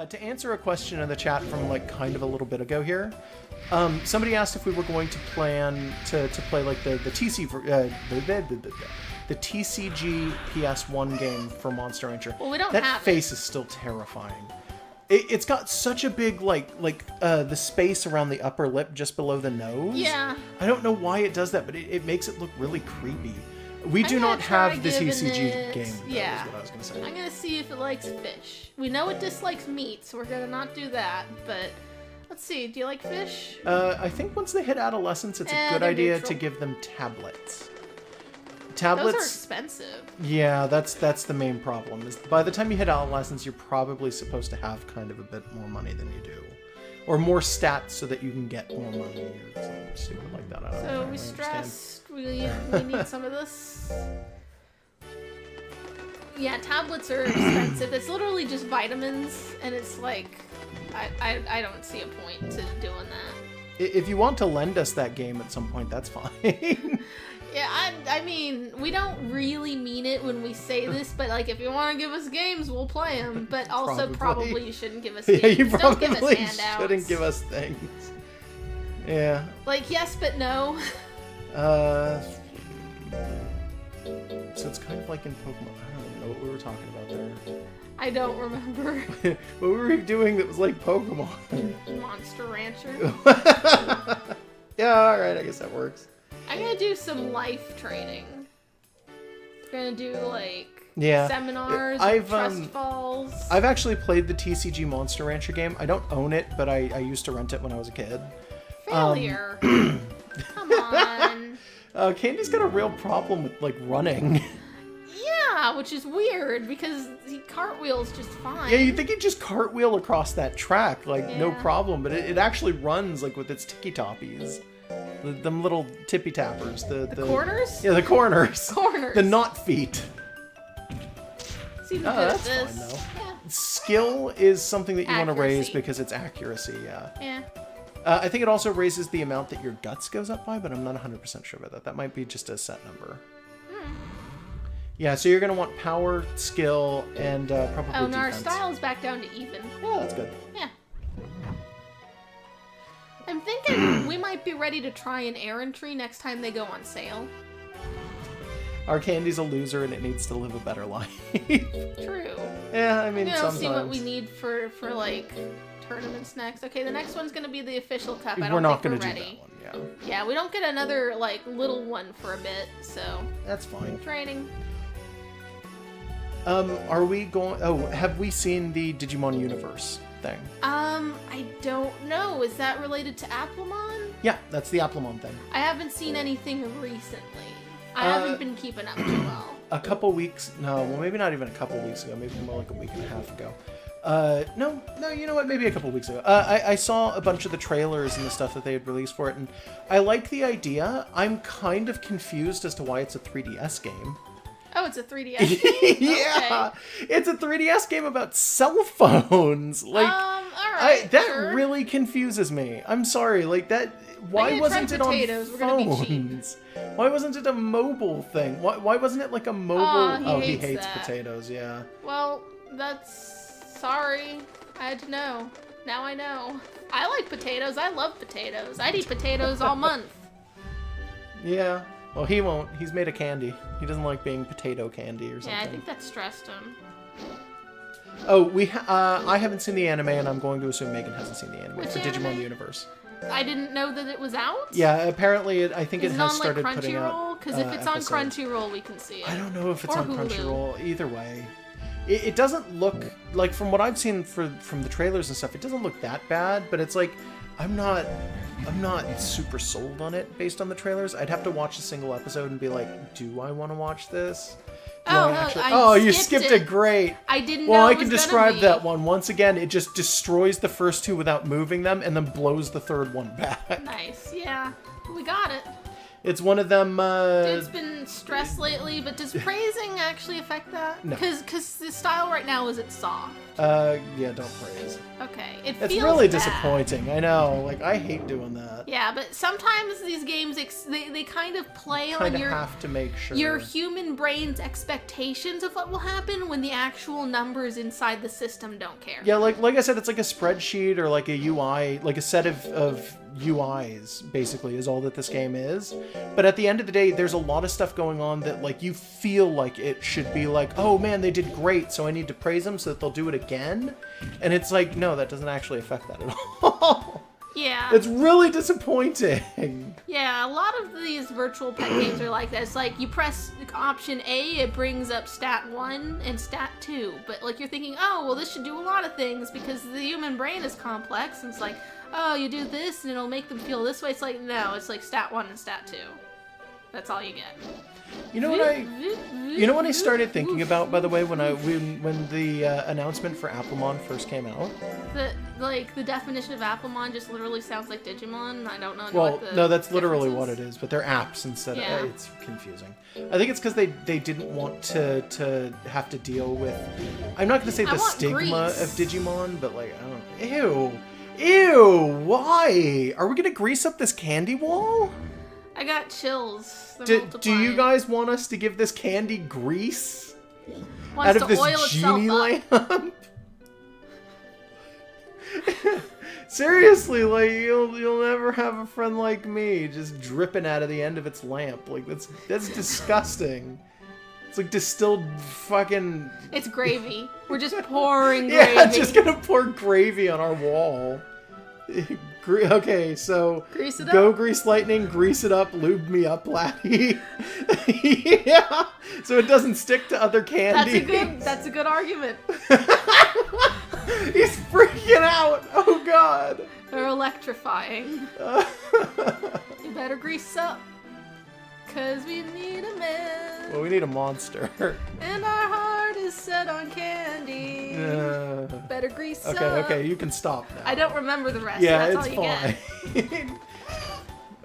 To answer a question in the chat from like kind of a little bit ago here, somebody asked if we were going to plan to play like the TCG PS1 game for Monster Rancher. Well, we don't that have face is still terrifying. It's got such a big the space around the upper lip just below the nose. Yeah. I don't know why it does that, but it makes it look really creepy. We do not have the TCG game, though, is what I was going to say. I'm going to see if it likes fish. We know it dislikes meat, so we're going to not do that, but let's see. Do you like fish? I think once they hit adolescence, it's a good idea to give them tablets. Tablets... Those are expensive. Yeah, that's the main problem. Is by the time you hit adolescence, you're probably supposed to have kind of a bit more money than you do. Or more stats so that you can get more money or something stupid like that. I don't So really we stressed. We need some of this. Yeah, tablets are expensive. It's literally just vitamins, and it's like, I don't see a point to doing that. If you want to lend us that game at some point, that's fine. Yeah, I mean, we don't really mean it when we say this, but like, if you want to give us games, we'll play them. But also, probably you shouldn't give us games. Yeah, you Don't give probably us handouts. shouldn't give us things. Yeah. Like, yes, but no. So it's kind of like in Pokemon. I don't know what we were talking about there. I don't remember. What were we doing that was like Pokemon? Monster Rancher. Yeah, alright, I guess that works. I'm gonna do some life training. We're gonna do like Yeah. seminars, trust falls. I've actually played the TCG Monster Rancher game. I don't own it, but I used to rent it when I was a kid. Failure. Come on. Candy's got a real problem with like running. Yeah, which is weird because he cartwheels just fine. Yeah, you'd think he'd just cartwheel across that track, like no Yeah. problem, but it actually runs like with its ticky toppies. Them little tippy tappers. The corners? Yeah, the corners. Corners. The not feet. Seems good That's at fine this. though. Yeah. Skill is something that you want to raise Accuracy. because it's accuracy, yeah. Yeah. I think it also raises the amount that your guts goes up by, but I'm not 100% sure about that. That might be just a set number. Yeah, so you're going to want power, skill, and probably Oh, and our defense. style's back down to even. Yeah, that's good. Yeah. I'm thinking we might be ready to try an errantry next time they go on sale. Our Candy's a loser and it needs to live a better life. True. Yeah, I mean, I'm gonna sometimes. see what we need for like tournaments next. Okay, the next one's gonna be the official cup. I We're don't not think going we're to do ready. that one, yeah. Yeah, we don't get another like little one for a bit, so That's fine. training. Are we going... Oh, have we seen the Digimon Universe thing? I don't know. Is that related to Applemon? Yeah, that's the Applemon thing. I haven't seen anything recently. I haven't been keeping up too well. A couple weeks... No, well, maybe not even a couple weeks ago. Maybe more like a week and a half ago. No, you know what? Maybe a couple weeks ago. I saw a bunch of the trailers and the stuff that they had released for it, and I like the idea. I'm kind of confused as to why it's a 3DS game. Oh, it's a 3DS game? Yeah! Okay. It's a 3DS game about cell phones! Like, alright, that sure. really confuses me. I'm sorry, like, that... Why gonna wasn't try it on potatoes. We're gonna be cheap. phones? Why wasn't it a mobile thing? Why wasn't it like a mobile... Aw, he he hates hates that. potatoes, yeah. Well, that's... Sorry. I had to know. Now I know. I like potatoes. I love potatoes. I'd eat potatoes all month. Yeah. Well, he won't. He's made of candy. He doesn't like being potato candy or something. Yeah, I think that stressed him. Oh, I haven't seen the anime, and I'm going to assume Megan hasn't seen the anime Which for anime? Digimon Universe. I didn't know that it was out? Yeah, apparently I think Is it it has on like started putting out Crunchyroll? Because if it's episodes. on Crunchyroll, we can see it. I don't know if it's Or on Hulu. Crunchyroll. Either way, it doesn't look like, from what I've seen from the trailers and stuff, it doesn't look that bad. But it's like I'm not super sold on it based on the trailers. I'd have to watch a single episode and be like, do I want to watch this? Do Oh, I no, actually... I Oh, you skipped skipped it. it. Great. I didn't Well, know I it can was describe gonna be. that one. Once again, it just destroys the first two without moving them and then blows the third one back. Nice. Yeah. We got it. It's one of them. Dude's been stressed lately, but does praising actually affect that? No. Because the style right now is it's soft. Yeah, don't praise. Okay, it It's feels really bad. disappointing. I know. Like, I hate doing that. Yeah, but sometimes these games they kind of play Kind on of your have to make sure. your human brain's expectations of what will happen when the actual numbers inside the system don't care. Yeah, like I said, it's like a spreadsheet or like a UI, like a set of UIs, basically, is all that this game is. But at the end of the day, there's a lot of stuff going on that, like, you feel like it should be like, oh man, they did great, so I need to praise them so that they'll do it again. And it's like, no, that doesn't actually affect that at all. Yeah. It's really disappointing. Yeah, a lot of these virtual pet games are like that. It's like you press option A, it brings up stat 1 and stat 2. But like you're thinking, oh, well, this should do a lot of things because the human brain is complex. And it's like, oh, you do this and it'll make them feel this way. It's like, no, it's like stat 1 and stat 2. That's all you get. You know what I started thinking about, by the way, when the announcement for Applemon first came out? The definition of Applemon just literally sounds like Digimon. I don't know. Well, what the no, that's literally difference what it is, but they're apps instead. Yeah. It's confusing. I think it's because they didn't want to have to deal with. I'm not going to say the want stigma Grease. of Digimon, but like I don't. Ew! Why? Are we going to grease up this candy wall? I got chills. They're Do you multiplying. guys want us to give this candy grease Wants out of to this oil itself genie up. lamp? Seriously, like you'll never have a friend like me just dripping out of the end of its lamp. Like that's disgusting. It's like distilled fucking. It's gravy. We're just pouring gravy. Yeah, just gonna pour gravy on our wall. Okay, so Grease it go up. grease lightning, grease it up, lube me up, laddie. Yeah, so it doesn't stick to other candy. That's a good argument. He's freaking out. Oh God. They're electrifying. You better grease up. 'Cause we need a man. Well, we need a monster. And our heart is set on candy. Better grease up. Okay, you can stop now. I don't remember the rest. Yeah, That's all it's you get.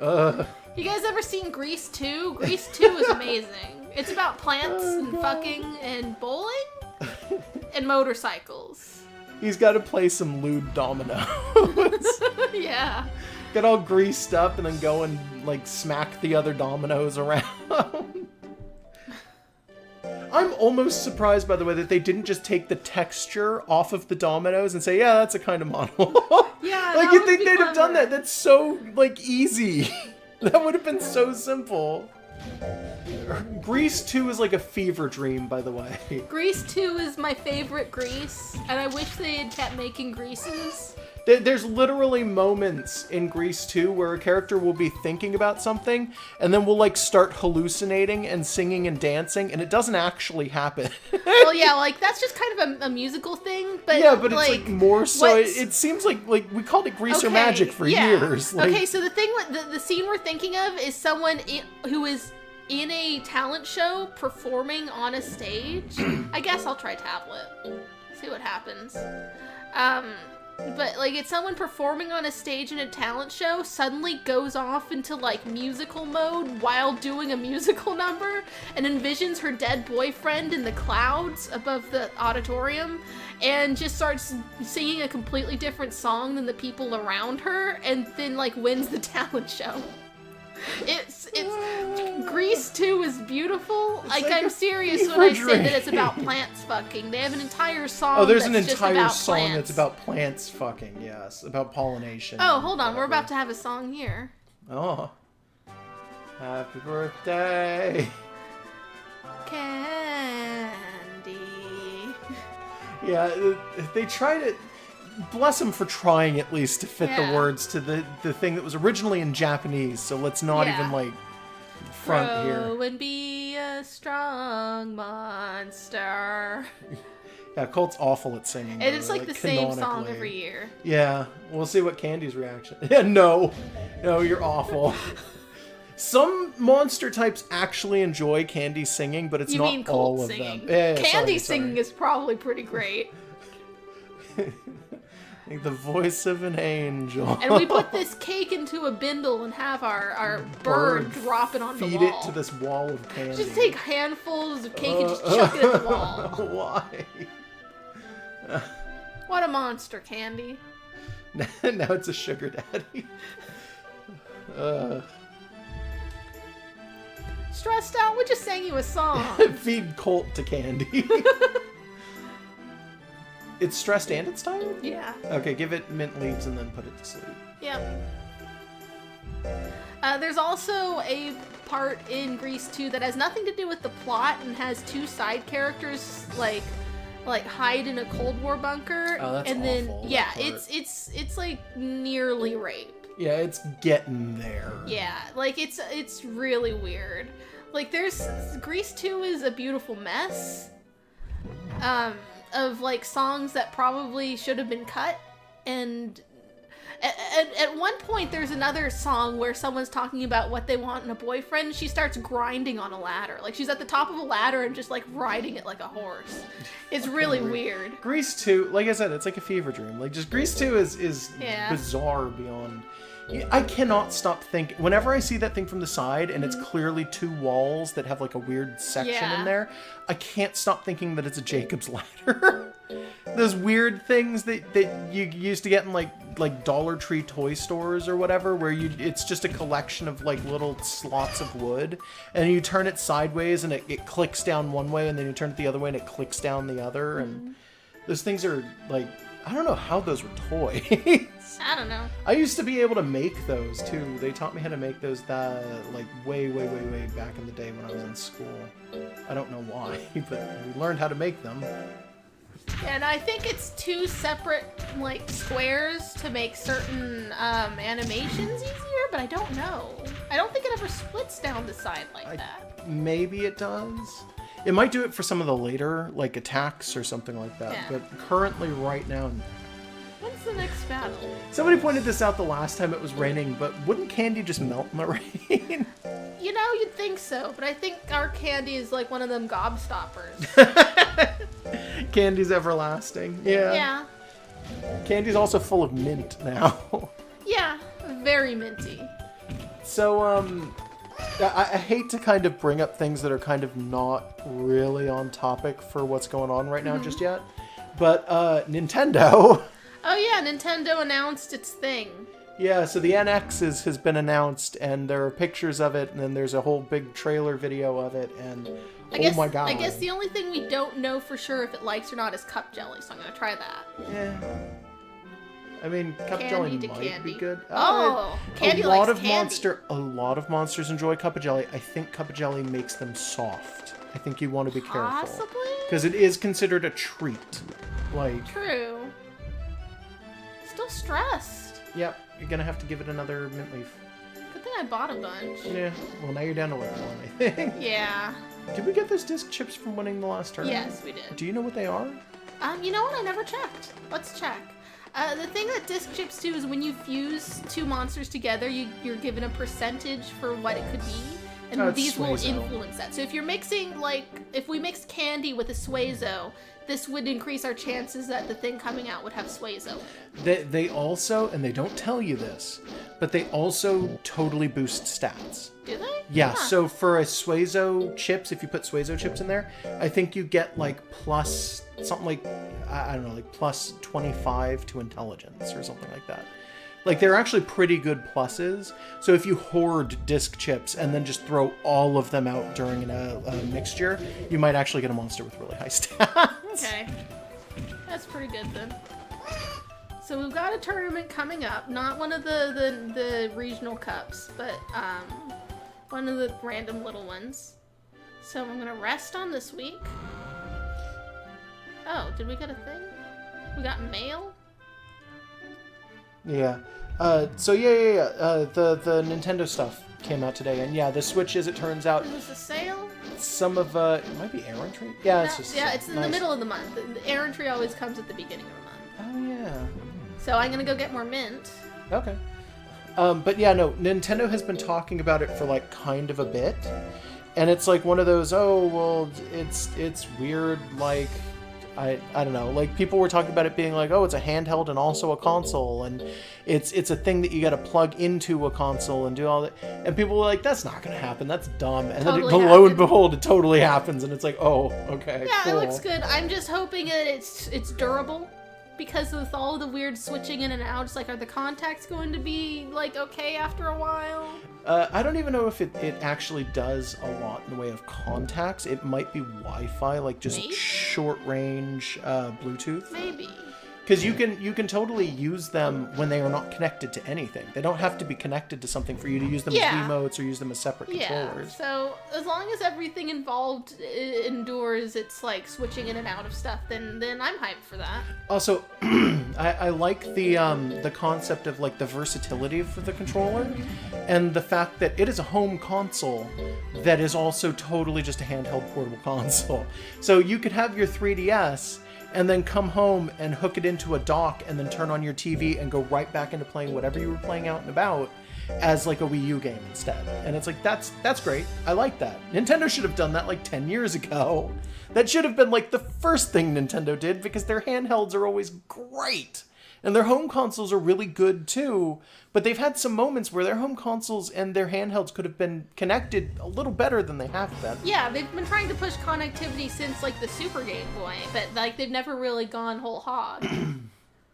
fine. You guys ever seen Grease 2? Grease 2 is amazing. It's about plants and fucking and bowling and motorcycles. He's got to play some lewd dominoes. Yeah. Get all greased up and then go and like smack the other dominoes around. I'm almost surprised, by the way, that they didn't just take the texture off of the dominoes and say, yeah, that's a kind of model. Yeah, like that you'd would think be they'd have done clever. that. That's so like easy. That would have been so simple. Grease 2 is like a fever dream, by the way. Grease 2 is my favorite Grease, and I wish they had kept making Greases. There's literally moments in Grease 2 where a character will be thinking about something and then will like start hallucinating and singing and dancing, and it doesn't actually happen. Well, yeah, like that's just kind of a musical thing, but Yeah, but it's like more so. what's- It seems like we called it Greaser Okay, Magic for yeah. years. Like, Okay, so the thing with the scene we're thinking of is someone who is in a talent show performing on a stage. I guess I'll try tablet. See what happens. But like it's someone performing on a stage in a talent show suddenly goes off into like musical mode while doing a musical number and envisions her dead boyfriend in the clouds above the auditorium and just starts singing a completely different song than the people around her and then like wins the talent show. It's Grease 2 is beautiful. Like like I'm a serious fever when I say that it's dream. about plants fucking. They have an entire song. oh, there's an that's just entire about song plants. that's about plants fucking. Yes, about pollination. Oh, and hold on. We're whatever. about to have a song here. Oh, happy birthday. Candy. Yeah, they tried it. Bless them for trying at least to fit Yeah. the words to the thing that was originally in Japanese. So let's not Yeah. even like front here. Grow and be a strong monster. Yeah, Colt's awful at singing. And though, it's like the same song canonically. every year. Yeah, we'll see what Candy's reaction. Yeah, no, you're awful. Some monster types actually enjoy Candy singing, but it's You not mean all Colt of singing? them. Yeah, Candy sorry. singing is probably pretty great. Like the voice of an angel. And we put this cake into a bindle and have our bird drop it on the Feed wall. it to this wall of candy. Just take handfuls of cake and just chuck it at the wall. Why? What a monster, Candy. Now it's a sugar daddy. Stressed out? We just sang you a song. Feed Colt to candy. It's stressed and it's tired? Yeah. Okay, give it mint leaves and then put it to sleep. Yep. There's also a part in Grease 2 that has nothing to do with the plot and has two side characters like hide in a Cold War bunker. Oh, that's and then awful, yeah, that part. it's like nearly rape. Yeah, it's getting there. Yeah, like it's really weird. Like Grease 2 is a beautiful mess. Of like songs that probably should have been cut, and at one point there's another song where someone's talking about what they want in a boyfriend. She starts grinding on a ladder, like she's at the top of a ladder and just like riding it like a horse. It's really weird. Grease 2, like I said, it's like a fever dream. Like just Grease 2 is Yeah. bizarre beyond. I cannot stop thinking. Whenever I see that thing from the side and it's clearly two walls that have like a weird section Yeah. in there, I can't stop thinking that it's a Jacob's ladder. Those weird things that you used to get in like Dollar Tree toy stores or whatever, where it's just a collection of like little slots of wood, and you turn it sideways and it clicks down one way, and then you turn it the other way and it clicks down the other, and those things are like, I don't know how those were toys. I don't know. I used to be able to make those too. They taught me how to make those like way back in the day when I was in school. I don't know why, but we learned how to make them. And I think it's two separate like squares to make certain animations easier, but I don't know. I don't think it ever splits down the side like that. Maybe it does. It might do it for some of the later like attacks or something like that. Yeah. But currently, right now, When's the next battle? somebody pointed this out the last time it was raining. But wouldn't candy just melt in the rain? You know, you'd think so, but I think our Candy is like one of them gobstoppers. Candy's everlasting. Yeah. Yeah. Candy's also full of mint now. Yeah. Very minty. So, I hate to kind of bring up things that are kind of not really on topic for what's going on right now just yet, but Nintendo. Oh yeah, Nintendo announced its thing. Yeah, so the NX has been announced, and there are pictures of it, and then there's a whole big trailer video of it, and my god. I guess the only thing we don't know for sure if it likes or not is cup jelly, so I'm gonna try that. Yeah. I mean, cup Candy jelly to might candy. be good. Candy a lot likes of candy. A lot of monsters enjoy cup of jelly. I think cup of jelly makes them soft. I think you want to be careful. Possibly? Because it is considered a treat. Like, True. Still stressed. yep, you're gonna have to give it another mint leaf. Good thing I bought a bunch. Yeah, well now you're down to like one, I think. Yeah. Did we get those disc chips from winning the last tournament? Yes, we did. Do you know what they are? You know what? I never checked. Let's check. The thing that disc chips do is when you fuse two monsters together, you're given a percentage for what it could be, and Oh, it's these will Suezo. influence that. So if you're mixing, like, if we mixed candy with a Suezo, this would increase our chances that the thing coming out would have Suezo in it. They also, and they don't tell you this, but they also totally boost stats. Do they? Yeah, Huh. so for a Suezo chips, if you put Suezo chips in there, I think you get like plus something like, I don't know, like plus 25 to intelligence or something like that. Like they're actually pretty good pluses. So if you hoard disc chips and then just throw all of them out during a mixture, you might actually get a monster with really high stats. Okay. That's pretty good then. So we've got a tournament coming up, not one of the regional cups, but one of the random little ones. So I'm gonna rest on this week. Oh, did we get a thing? We got mail? Yeah. The Nintendo stuff came out today, and yeah, the Switch, as it turns out, Is this a sale? some of it might be errantry. Yeah, it's No, just yeah, it's in the nice. middle of the month. The errantry always comes at the beginning of the month. Oh yeah. So I'm gonna go get more mint. Okay. But yeah, no, Nintendo has been talking about it for like kind of a bit, and it's like one of those, oh well, it's weird, like I don't know. Like, people were talking about it being like, oh, it's a handheld and also a console, and it's a thing that you got to plug into a console and do all that. And people were like, that's not going to happen. That's dumb. And Totally then lo and happened. behold, it totally happens, and it's like, oh, okay, Yeah, cool. it looks good. I'm just hoping that it's durable. Because with all the weird switching in and out, it's like, are the contacts going to be, like, okay after a while? I don't even know if it actually does a lot in the way of contacts. It might be Wi-Fi, like just Maybe? short range Bluetooth. Maybe. Because you can totally use them when they are not connected to anything. They don't have to be connected to something for you to use them Yeah. as Wiimotes or use them as separate Yeah, controllers. so as long as everything involved endures, it's like switching in and out of stuff, then I'm hyped for that. Also, I like the concept of like the versatility for the controller, and the fact that it is a home console that is also totally just a handheld portable console. So you could have your 3DS and then come home and hook it into a dock and then turn on your TV and go right back into playing whatever you were playing out and about as like a Wii U game instead. And it's like, that's great. I like that. Nintendo should have done that like 10 years ago. That should have been like the first thing Nintendo did, because their handhelds are always great. And their home consoles are really good too, but they've had some moments where their home consoles and their handhelds could have been connected a little better than they have been. Yeah, they've been trying to push connectivity since like the Super Game Boy, but like they've never really gone whole hog.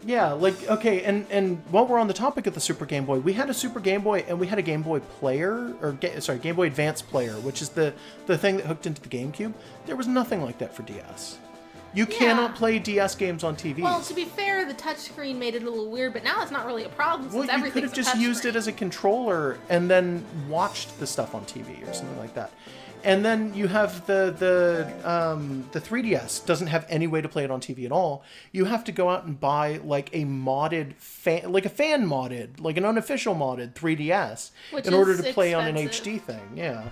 Yeah, like, okay, and while we're on the topic of the Super Game Boy, we had a Super Game Boy and we had a Game Boy Player, or Game Boy Advance Player, which is the thing that hooked into the GameCube. There was nothing like that for DS. You cannot play DS games on TVs. Well, to be fair, the touchscreen made it a little weird, but now it's not really a problem since Well, you could everything's have just used it as a controller and then watched the stuff on TV or something like that. And then you have the 3DS doesn't have any way to play it on TV at all. You have to go out and buy like a modded fan, like an unofficial modded 3DS Which in order is to play on an expensive. HD thing. Yeah.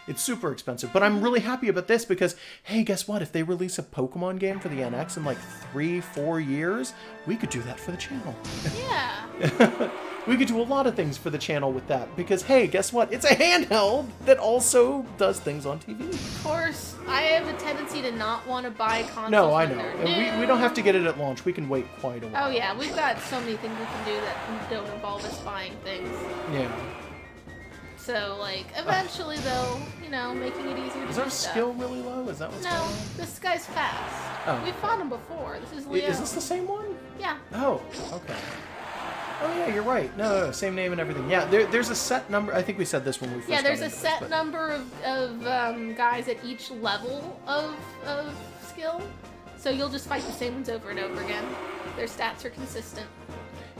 It's super expensive, but I'm really happy about this because, hey, guess what? If they release a Pokemon game for the NX in like 3-4 years, we could do that for the channel. Yeah. We could do a lot of things for the channel with that because, hey, guess what? It's a handheld that also does things on TV. Of course, I have a tendency to not want to buy consoles. No, I when know. they're And we new. don't have to get it at launch. We can wait quite a while. Oh yeah, we've got so many things we can do that don't involve us buying things. Yeah. So like, eventually though, making it easier to Is do our stuff. skill really low? Is that what's going No, on? this guy's fast. Oh. We've fought him before. This is Leo. Is this the same one? Yeah. Oh, okay. Oh yeah, you're right. No, same name and everything. Yeah, there's a set number. I think we said this when we first. Yeah, there's got a into set this, but- number of guys at each level of skill. So you'll just fight the same ones over and over again. Their stats are consistent.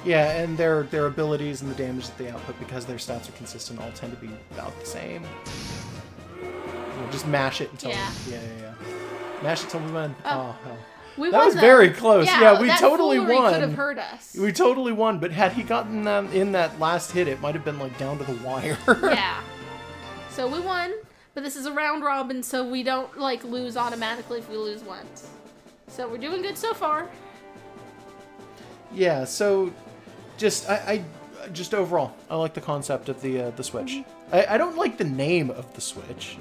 Yeah, and their abilities and the damage that they output, because their stats are consistent, all tend to be about the same. Just mash it until yeah. Mash it till we win. Oh hell. We That won was though. very close. Yeah, we that totally foolery won. could have hurt us. We totally won, but had he gotten in that last hit, it might have been like down to the wire. Yeah. So we won, but this is a round robin, so we don't like lose automatically if we lose once. So we're doing good so far. Yeah, so just I just overall, I like the concept of the Switch. Mm-hmm. I don't like the name of the Switch.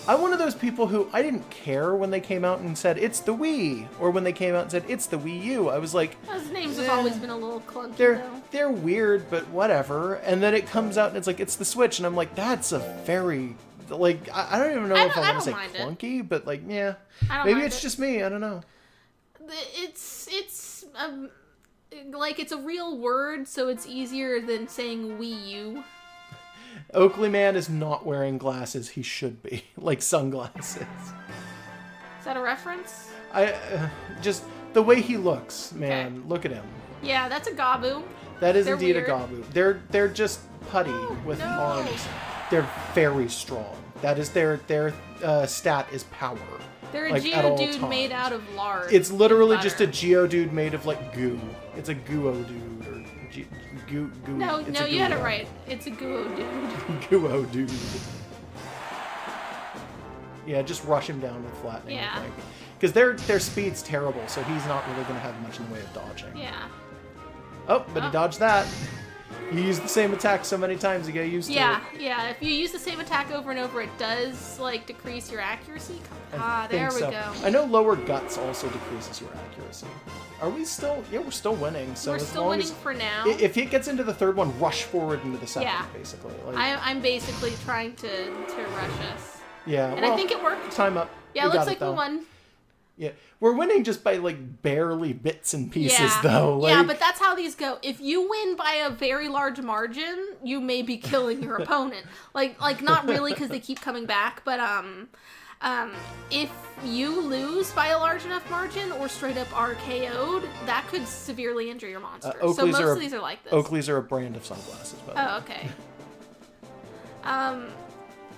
I'm one of those people who I didn't care when they came out and said it's the Wii, or when they came out and said it's the Wii U. I was like, Those names have always been a little clunky they're though. they're weird, but whatever. And then it comes out and it's like it's the Switch, and I'm like, that's a very like I don't even know if I want to say mind it. clunky, but like yeah, I don't maybe mind it's it. just me. I don't know. It's like it's a real word, so it's easier than saying Wii U. Oakley Man is not wearing glasses. He should be like sunglasses. Is that a reference? I just the way he looks, man. Okay. Look at him. Yeah, that's a Gabu. That is They're indeed weird. a Gabu. They're just putty with no. arms. They're very strong. That is their stat is power. They're a Like, at all Geodude made times. out of lard. It's literally and just a butter. Geodude made of like goo. It's a Guo-dude or goo. No, it's no, a you had it Guo. right. It's a Guo-dude. Guo-dude. Yeah, just rush him down with flattening. Yeah. Because their speed's terrible, so he's not really going to have much in the way of dodging. Yeah. Oh, but he dodged that. You use the same attack so many times, you get used to it. Yeah. If you use the same attack over and over, it does like decrease your accuracy. I There think we so. go. I know lower guts also decreases your accuracy. Are we still? Yeah, we're still winning. So We're as still long winning as, for now. If it gets into the third one, rush forward into the second, Yeah. basically. Like, I'm basically trying to rush us. yeah, And well, I think it worked. time up. Yeah, we looks got like it, though. we won. Yeah, we're winning just by like barely bits and pieces, Yeah. though. Like, Yeah, but that's how these go. If you win by a very large margin, you may be killing your opponent. Like not really because they keep coming back, but if you lose by a large enough margin or straight up RKO'd, that could severely injure your monster. So Oakleys most are of these are like this. Oakleys are a brand of sunglasses, by the way. Oh, okay.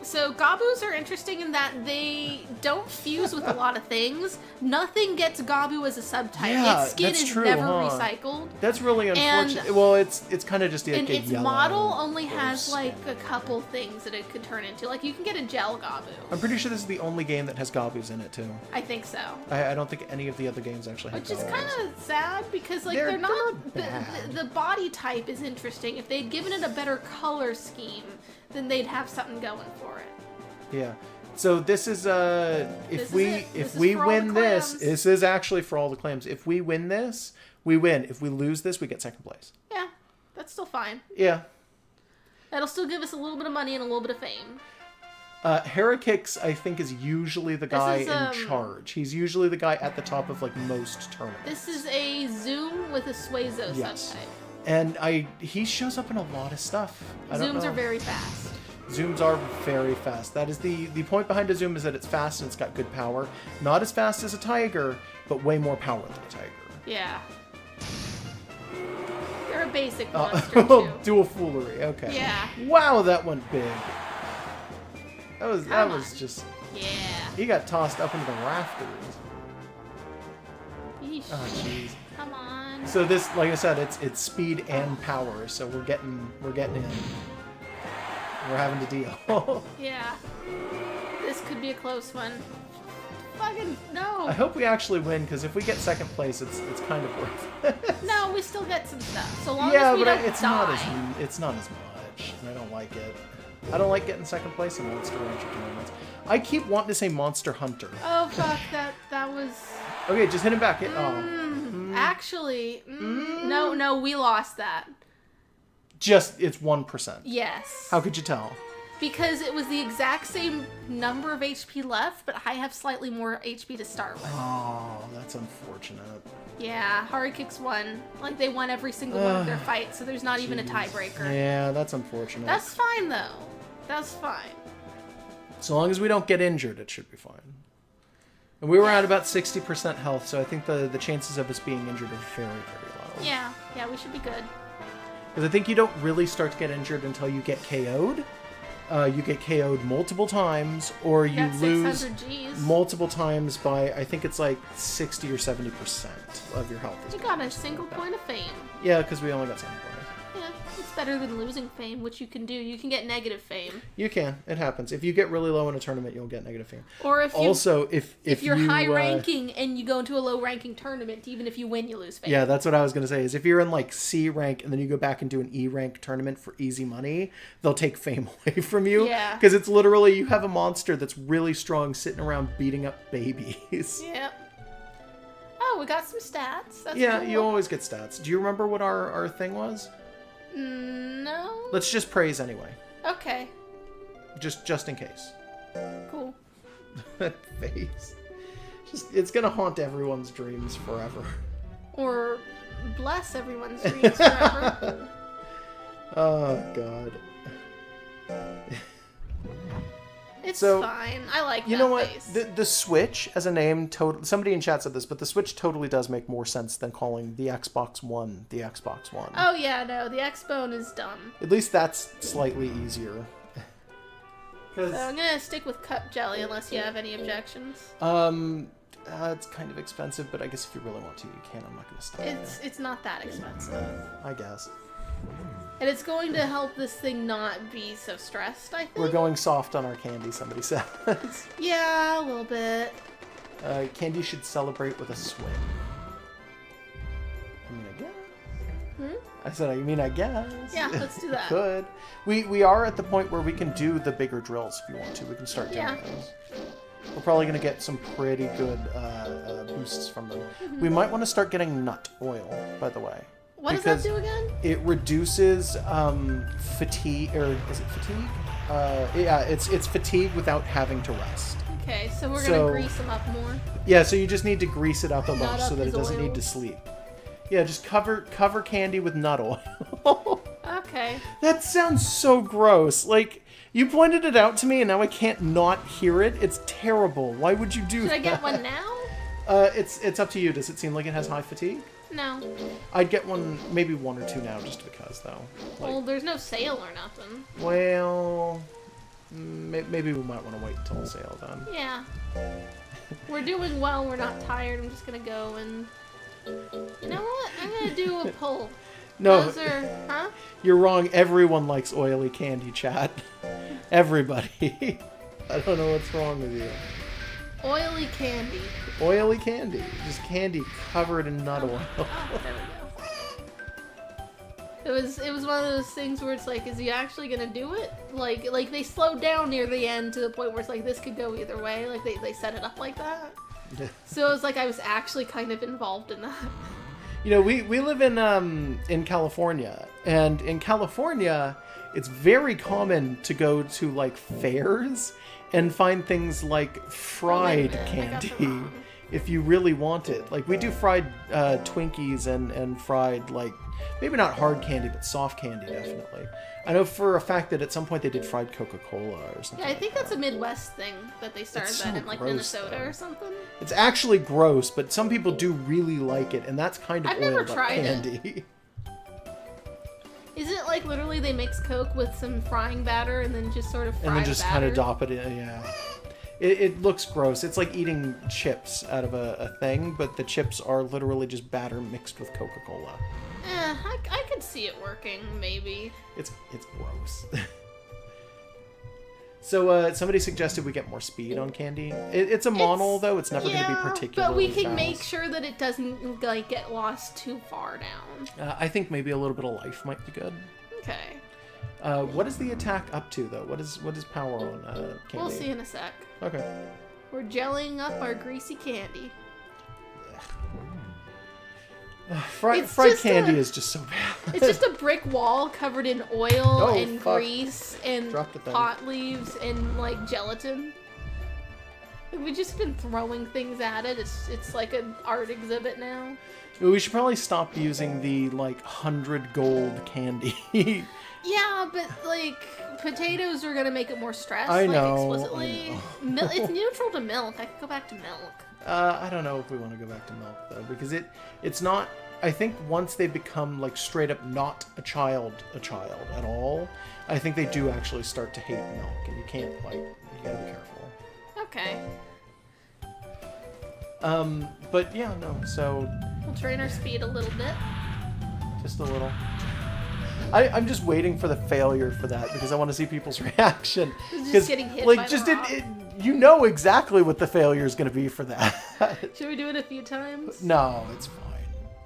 So Gabus are interesting in that they don't fuse with a lot of things. Nothing gets Gabu as a subtype. Yeah, its skin that's is true, never huh? recycled. That's really And- unfortunate. Well, it's kind of just like And a its yellow model only or has skin. like a couple things that it could turn into. Like you can get a gel Gabu. I'm pretty sure this is the only game that has Gabus in it too. I think so. I don't think any of the other games actually have Which is Gabus. kind of sad because like They're they're not bad. the body type is interesting. If they'd given it a better color scheme, then they'd have something going for it. Yeah. So this is This if is we it. This if is we for all the win this, clams. this is actually for all the clams. If we win this, we win. If we lose this, we get second place. Yeah, that's still fine. Yeah. That'll still give us a little bit of money and a little bit of fame. Heracix, I think, is usually the guy is, in charge. He's usually the guy at the top of like most tournaments. This is a Zoom with a Suezo Yes. subtype. And he shows up in a lot of stuff. I don't Zooms know. are very fast. Zooms are very fast. That is the point behind a zoom is that it's fast and it's got good power. Not as fast as a tiger, but way more power than a tiger. Yeah. They're a basic monster Oh, too. dual foolery. Okay. Yeah. Wow, that went big. That Come was on. just. Yeah. He got tossed up into the rafters. Yeesh. Oh jeez. Come on. So this, like I said, it's speed and power. So we're getting in. We're having to deal. Yeah. This could be a close one. Fucking no. I hope we actually win, because if we get second place, it's kind of worth it. No, we still get some stuff. So long Yeah, as we but don't it's die. not as much, and I don't like it. I don't like getting second place in Monster Rancher tournaments. I keep wanting to say Monster Hunter. Oh fuck, that was Okay, just hit him back. actually no, we lost that. Just it's 1%. Yes. How could you tell? Because it was the exact same number of HP left, but I have slightly more HP to start with. Oh, that's unfortunate. Yeah, Harikix won. Like, they won every single one of their fights, so there's not even a tiebreaker. Yeah, that's unfortunate. That's fine, though. That's fine. So long as we don't get injured, it should be fine. And we were at about 60% health, so I think the chances of us being injured are very, very low. Yeah, we should be good. Because I think you don't really start to get injured until you get KO'd. You get KO'd multiple times, or you Got lose 600 Gs. multiple times by, I think it's like 60 or 70% of your health. You got a single point of fame. Yeah, because we only got 7 points. Yeah, it's better than losing fame, which you can do. You can get negative fame. You can. It happens. If you get really low in a tournament, you'll get negative fame. Or if you Also, if you're you, high ranking and you go into a low ranking tournament, even if you win, you lose fame. Yeah, that's what I was going to say, is if you're in like C rank and then you go back and do an E rank tournament for easy money, they'll take fame away from you. Yeah. Because it's literally, you have a monster that's really strong sitting around beating up babies. Yeah. Oh, we got some stats. That's Yeah, cool. you always get stats. Do you remember what our thing was? No. Let's just praise anyway. Okay. Just in case. Cool. That face. It's gonna haunt everyone's dreams forever. Or bless everyone's dreams forever. Oh god. It's So, fine. I like You that know what? face. The Switch as a name, somebody in chat said this, but the Switch totally does make more sense than calling the Xbox One the Xbox One. Oh yeah, no, the X-Bone is dumb. At least that's slightly easier. So I'm gonna stick with cup jelly unless you have any objections. It's kind of expensive, but I guess if you really want to, you can. I'm not gonna stop you. It's not that expensive. I guess. And it's going to help this thing not be so stressed, I think. We're going soft on our candy, somebody says. Yeah, a little bit. Candy should celebrate with a swing. I mean, I guess. I said, I mean, I guess. Yeah, let's do that. Could. We are at the point where we can do the bigger drills if you want to. We can start doing Yeah. those. We're probably going to get some pretty good boosts from them. We might want to start getting nut oil, by the way. What does that do again? It reduces fatigue, or is it fatigue? Yeah, it's fatigue without having to rest. Okay, so we're gonna grease them up more. Yeah, so you just need to grease it up a Nut bunch up so that it his doesn't need to oils. sleep. Yeah, just cover candy with nut oil. Okay. That sounds so gross. Like, you pointed it out to me and now I can't not hear it. It's terrible. Why would you do Should that? I get one now? It's up to you. Does it seem like it has high fatigue? No. I'd get one, maybe one or two now, just because, though. Well, there's no sale or nothing. Well, maybe we might want to wait until the sale done. Yeah. We're doing well. We're not tired. I'm just gonna go and. You know what? I'm gonna do a poll. No, Those are, huh? you're wrong. Everyone likes oily candy, chat. Everybody. I don't know what's wrong with you. Oily candy. Oily candy. Just candy covered in nut oil. Oh, there we go. It was one of those things where it's like, is he actually gonna do it? Like they slowed down near the end to the point where it's like this could go either way. Like they set it up like that. So it was like I was actually kind of involved in that. You know, we live in California, and in California, it's very common to go to like fairs and find things like fried I got candy the wrong. if you really want it. Like we do fried Twinkies and fried, like, maybe not hard candy, but soft candy definitely. I know for a fact that at some point they did fried Coca-Cola or something. Yeah, I think like that's a Midwest thing that they started It's that so in like gross, Minnesota though. or something. It's actually gross, but some people do really like it, and that's kind of I've never oiled up tried it. candy. Is it like literally they mix Coke with some frying batter and then just sort of fry And then the just kind of batter? dop it in, yeah. It looks gross. It's like eating chips out of a thing, but the chips are literally just batter mixed with Coca-Cola. I could see it working, maybe. It's gross. So somebody suggested we get more speed on candy. It's a monol, though. It's never going to be particularly but we can fast. make sure that it doesn't like get lost too far down. I think maybe a little bit of life might be good. Okay. What is the attack up to, though? What is power on candy? We'll see in a sec. Okay. We're gelling up our greasy candy. Fried It's just candy a- is just so bad. It's just a brick wall covered in oil Oh, and fuck. grease and Dropped the thing. pot leaves and like gelatin. We've just been throwing things at it. It's like an art exhibit now. We should probably stop using the, like, 100 gold candy. Yeah, but like potatoes are gonna make it more stressed. I like know, explicitly. I know. It's neutral to milk. I could go back to milk. I don't know if we want to go back to milk, though, because it's not... I think once they become, like, straight up not a child at all, I think they do actually start to hate milk, and you can't, like, you gotta be careful. Okay. But yeah, no, so We'll train our speed a little bit. just a little... I'm just waiting for the failure for that, because I want to see people's reaction. Just 'Cause, getting hit like, by the just rock. you know exactly what the failure is going to be for that. Should we do it a few times? No, it's fine.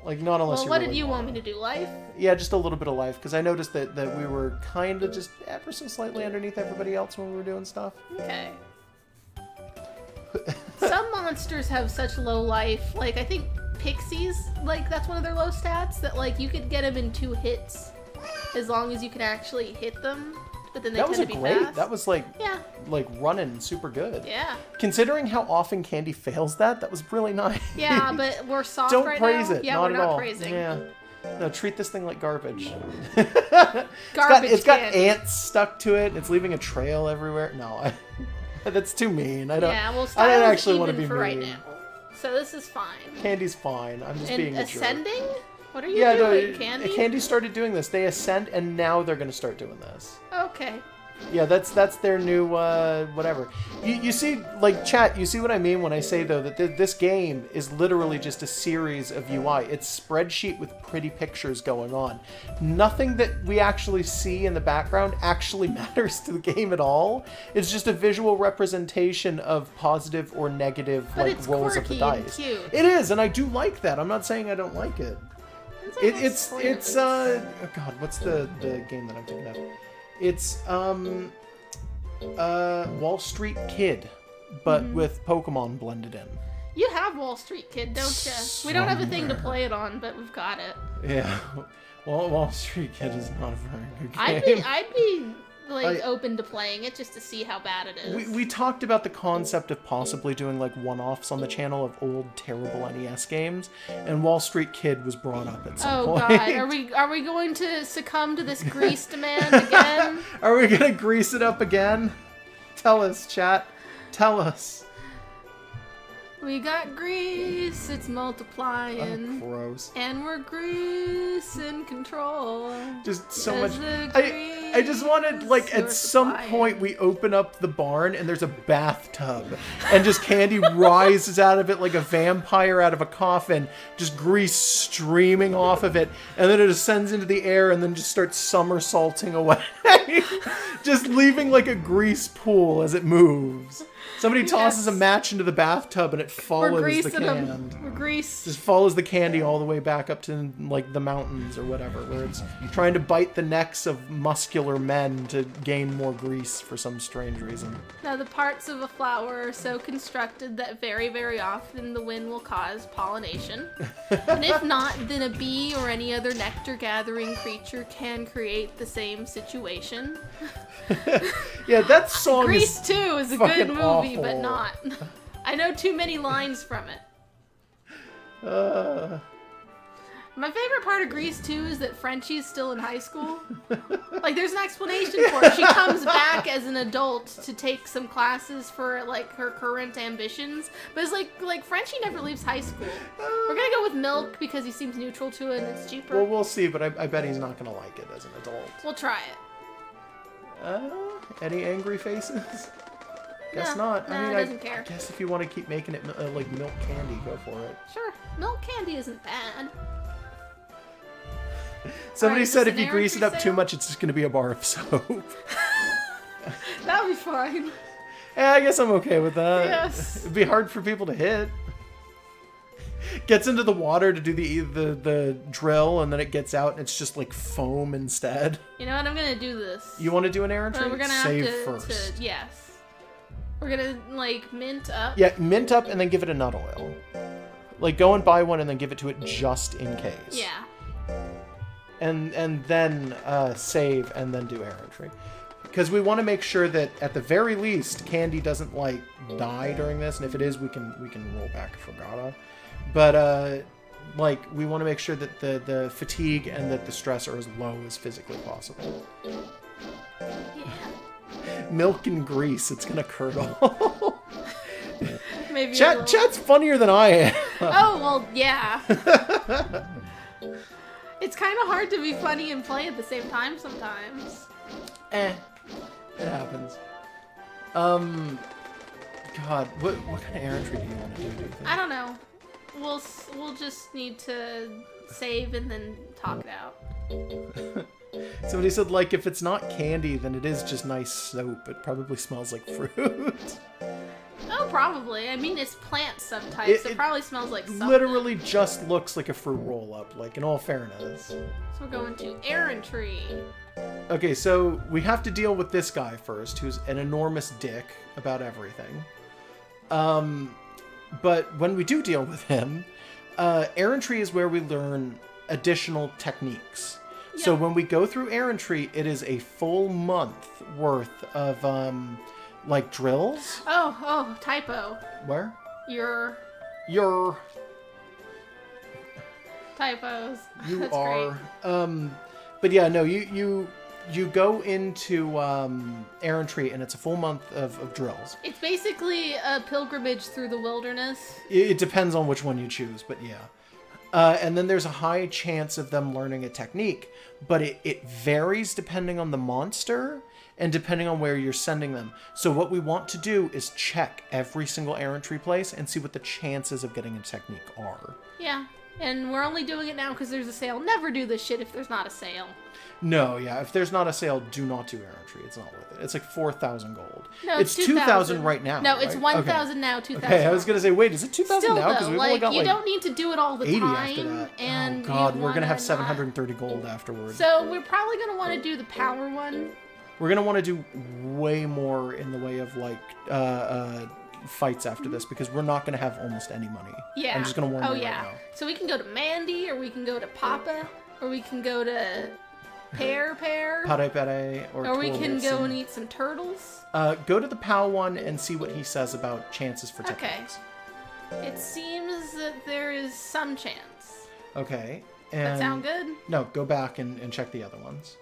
Like, not unless Well, you what really did you want me to do? Life? Yeah, just a little bit of life, because I noticed that we were kind of just ever so slightly underneath everybody else when we were doing stuff. Okay. Some monsters have such low life. Like, I think pixies, like, that's one of their low stats, that, like, you could get them in 2 hits as long as you can actually hit them. But then they That was tend a to be great. fast. That was like Yeah, running super good. yeah. Considering how often Candy fails that was really nice. Yeah, but we're soft Don't right praise now. it. Yeah, not we're at not all. praising. Yeah. No, treat this thing like garbage. Garbage It's got candy. ants stuck to it. It's leaving a trail everywhere. No, that's too mean. I don't. Yeah, well, I style's don't actually want to even be for mean. right now. So this is fine. Candy's fine. I'm just being And a jerk. ascending? What are you Yeah, doing, no, Candy? Candy started doing this. They ascend, and now they're going to start doing this. Okay. Yeah, that's their new whatever. You see, like, chat, you see what I mean when I say, though, that this game is literally just a series of UI. It's spreadsheet with pretty pictures going on. Nothing that we actually see in the background actually matters to the game at all. It's just a visual representation of positive or negative But like it's rolls of the quirky and dice. cute. It is, and I do like that. I'm not saying I don't like it. It's oh god, what's the game that I'm thinking of? It's Wall Street Kid, but with Pokemon blended in. You have Wall Street Kid, don't you? We don't have a thing to play it on, but we've got it. Yeah. Well, Wall Street Kid is not a very good game. I'd be like open to playing it just to see how bad it is. We talked about the concept of possibly doing like one-offs on the channel of old terrible NES games, and Wall Street Kid was brought up at some point. Oh god, are we going to succumb to this grease demand again? Are we gonna grease it up again? Tell us, chat. Tell us. We got grease, it's multiplying. Oh, gross. And we're grease in control. Just so much. I just wanted, like, at some point we open up the barn and there's a bathtub. And just candy rises out of it like a vampire out of a coffin. Just grease streaming off of it. And then it ascends into the air and then just starts somersaulting away. Just leaving like a grease pool as it moves. Somebody tosses a match into the bathtub and it follows the can. We're grease. Just follows the candy all the way back up to like the mountains or whatever, where it's trying to bite the necks of muscular men to gain more grease for some strange reason. Now the parts of a flower are so constructed that very, very often the wind will cause pollination. And if not, then a bee or any other nectar-gathering creature can create the same situation. Yeah, that song Grease 2 is a good movie, awful. but not. I know too many lines from it. My favorite part of Grease 2 is that Frenchie's still in high school. Like, there's an explanation for it. She comes back as an adult to take some classes for, like, her current ambitions. But it's like Frenchie never leaves high school. We're gonna go with Milk because he seems neutral to it and it's cheaper. Well, we'll see, but I bet he's not gonna like it as an adult. We'll try it. Any angry faces? Guess No, not. no, I mean, I doesn't care. I guess if you want to keep making it like milk candy, go for it. Sure. Milk candy isn't bad. Somebody Alright, said is if this you an grease it Aaron up tree too much, it's just going to be a bar of soap. That would be fine. Yeah, I guess I'm okay with that. Yes. It'd be hard for people to hit. Gets into the water to do the drill, and then it gets out, and it's just like foam instead. You know what? I'm gonna do this. You want to do an errand tree? We're gonna Save have first. yes. We're gonna like mint up. Yeah, mint up and then give it a nut oil. Like go and buy one and then give it to it just in case. Yeah. And then save and then do errand tree. Because we want to make sure that at the very least Candy doesn't like die during this, and if it is, we can roll back for Gata. But like we want to make sure that the fatigue and that the stress are as low as physically possible. Yeah. Milk and grease, it's gonna curdle. Maybe. Chat's funnier than I am. Oh well, yeah. It's kind of hard to be funny and play at the same time sometimes. It happens. God, what kind of errand tree do you want to do? Do you think? I don't know. We'll just need to save and then talk it out. Somebody said, like, if it's not candy, then it is just nice soap. It probably smells like fruit. Oh, probably. I mean, it's plant subtypes. It probably smells like something. Literally just looks like a fruit roll-up, like, in all fairness. So we're going to errand tree. Okay, so we have to deal with this guy first, who's an enormous dick about everything. But when we do deal with him, errand tree is where we learn additional techniques. Yep. So when we go through errand tree, it is a full month worth of like drills. Oh, typo. Where? Your typos. You That's are. Great. But yeah, no, you go into errand tree, and it's a full month of drills. It's basically a pilgrimage through the wilderness. It depends on which one you choose, but yeah. And then there's a high chance of them learning a technique, but it varies depending on the monster and depending on where you're sending them. So what we want to do is check every single errand tree place and see what the chances of getting a technique are. Yeah. And we're only doing it now because there's a sale. Never do this shit if there's not a sale. No, yeah. If there's not a sale, do not do errantry. It's not worth it. It's like 4,000 gold. No, it's 2,000 right now. No, it's right? 1,000 now, 2,000. Okay, I was gonna say, wait, is it 2,000 Still, now? Because though, we've only got you like don't need to do it all the 80 time. after that. And oh god, you we're gonna have wanna 730 gold afterwards. So we're probably gonna want to do the power one. We're gonna want to do way more in the way of like fights after this because we're not gonna have almost any money. Yeah. I'm just gonna warn you right yeah. now. So we can go to Mandy, or we can go to Papa, or we can go to Pere, Pare Pare or we can go Torvalson. and eat some turtles. Go to the POW one and see what he says about chances for techniques. It seems that there is some chance. Okay. That And sound good? no, go back and check the other ones.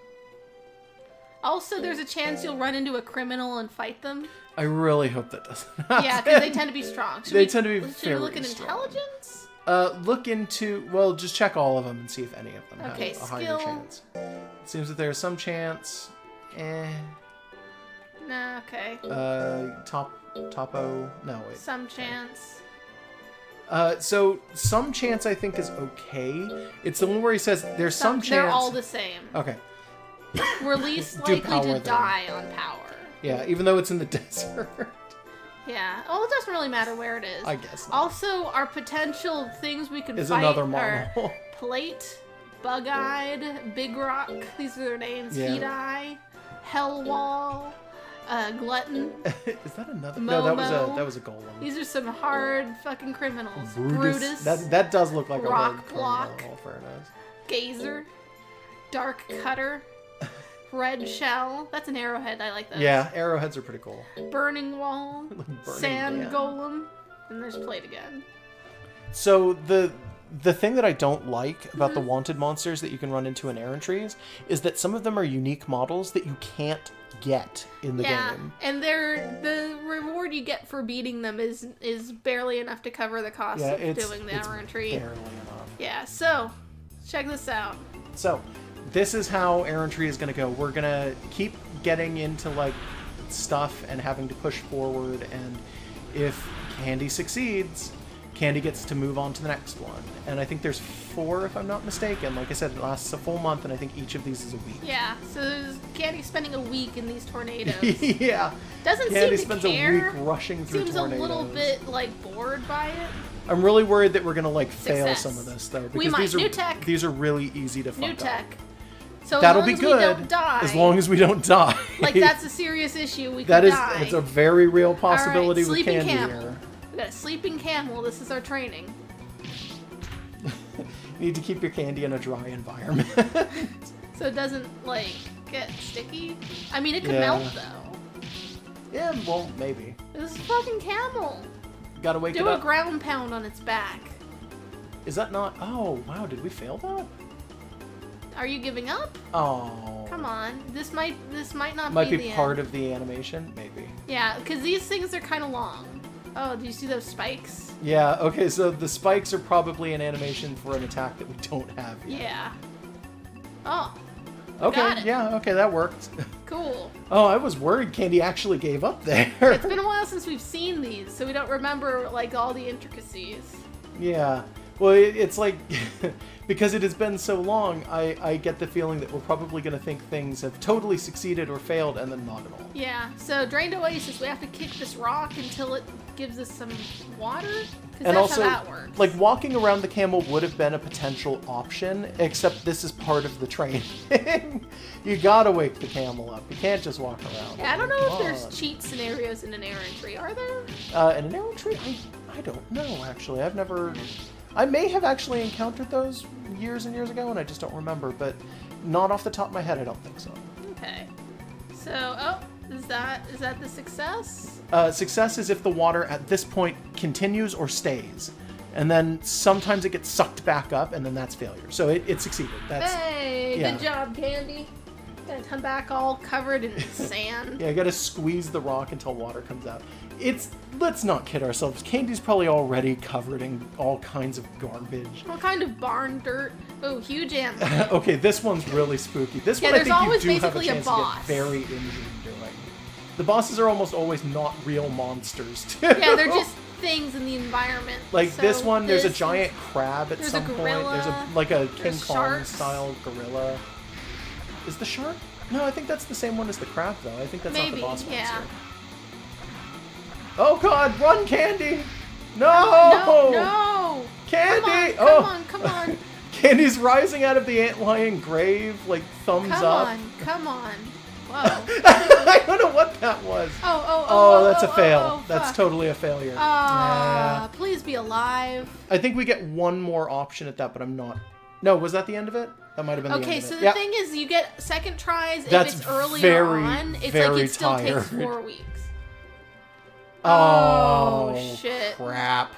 Also, there's a chance you'll run into a criminal and fight them. I really hope that doesn't happen. Yeah, because they tend to be strong. Should They we, tend to be should we look very at strong. intelligence? Look into, well, just check all of them and see if any of them Okay, have a higher skill. chance. It seems that there's some chance. Nah, okay. Topo. No, wait. Some chance. So some chance I think is okay. It's the one where he says there's some chance. They're all the same. Okay. We're least Do likely power to then. die on power. Yeah, even though it's in the desert. Yeah. Well, it doesn't really matter where it is. I guess not. Also, our potential things we can Is fight another are model. Plate, Bug-Eyed, Big Rock. These are their names. Yeah. Heat Eye, Hellwall, Glutton. Is that another? Momo. No, that was a golem. These are some hard fucking criminals. Brutus. That does look like Rock a hard Block. criminal, fairness. Gazer, Dark Cutter, Red Shell. That's an arrowhead. I like that. Yeah, arrowheads are pretty cool. Burning Wall, Burning, Sand yeah. Golem, and there's Plate again. So the thing that I don't like about Mm-hmm. the wanted monsters that you can run into in errantries is that some of them are unique models that you can't get in the game. And the reward you get for beating them is barely enough to cover the cost Yeah, of it's doing the it's errantry. barely enough. Yeah, so check this out. So, this is how errantry is going to go. We're going to keep getting into like stuff and having to push forward, and if Candy succeeds, Candy gets to move on to the next one. And I think there's 4 if I'm not mistaken. Like I said, it lasts a full month, and I think each of these is a week. Yeah, so there's Candy spending a week in these tornadoes. Yeah. Doesn't Candy seem to spends care. a week rushing through Seems tornadoes. a little bit like bored by it. I'm really worried that we're gonna like fail Success. some of this though, We because might. these are New tech. these are really easy to fuck New up. tech. So That'll as be long good as we don't die, as long as we don't die. like that's a serious issue. We that could is die. it's a very real possibility with sleeping Candy camel. here. We got a sleeping camel. This is our training. You need to keep your candy in a dry environment. So it doesn't like get sticky. I mean, it could Yeah. melt though. Yeah, well, maybe. This is a fucking camel. Gotta wake it Do a up. ground pound on its back. Is that not? Oh, wow! Did we fail that? Are you giving up? Oh. Come on. This might not Might be be the part end. of the animation, maybe. Yeah, because these things are kind of long. Oh, do you see those spikes? Yeah. Okay. So the spikes are probably an animation for an attack that we don't have yet. Yeah. Oh, Okay. got it. Yeah. Okay. That worked. cool. Oh, I was worried Candy actually gave up there. It's been a while since we've seen these, so we don't remember like all the intricacies. Yeah. Well, it's like, because it has been so long, I get the feeling that we're probably going to think things have totally succeeded or failed, and then not at all. Yeah, so Drained Oasis, we have to kick this rock until it gives us some water? Because And that's also, how that works. like, walking around the camel would have been a potential option, except this is part of the training. You gotta wake the camel up. You can't just walk around. Yeah, I don't know Come if there's on. cheat scenarios in an errantry. Are there? In an errantry? I don't know, actually. I've never... I may have actually encountered those years and years ago, and I just don't remember, but not off the top of my head, I don't think so. Okay. So, oh, is that the success? Success is if the water at this point continues or stays. And then sometimes it gets sucked back up, and then that's failure. So it succeeded. That's Hey, yeah. good job, Candy. Gonna come back all covered in sand. Yeah, you gotta squeeze the rock until water comes out. Let's not kid ourselves. Candy's probably already covered in all kinds of garbage. What kind of barn dirt? Oh, huge ant. Okay, this one's really spooky. This Yeah, one I there's think always you do have a basically a chance boss. to get very injured doing. The bosses are almost always not real monsters, too. Yeah, they're just things in the environment. Like So this one, there's a this giant is- crab at there's a some point. gorilla, There's like a King there's Kong sharks. style gorilla. Is the shark? No, I think that's the same one as the crab, though. I think that's not Maybe, the boss yeah. monster. Oh God! Run, Candy! No! No! Candy! Come on. Candy's rising out of the antlion grave, like thumbs up. Come on. Whoa. I don't know what that was. Oh, That's a fail. That's fuck. totally a failure. Yeah. Please be alive. I think we get one more option at that, but I'm not. No, was that the end of it? That might have been the end Okay, of it. so the Yeah. thing is, you get second tries That's if it's earlier very, on. It's very like it still tired. takes 4 weeks. Oh, shit. crap.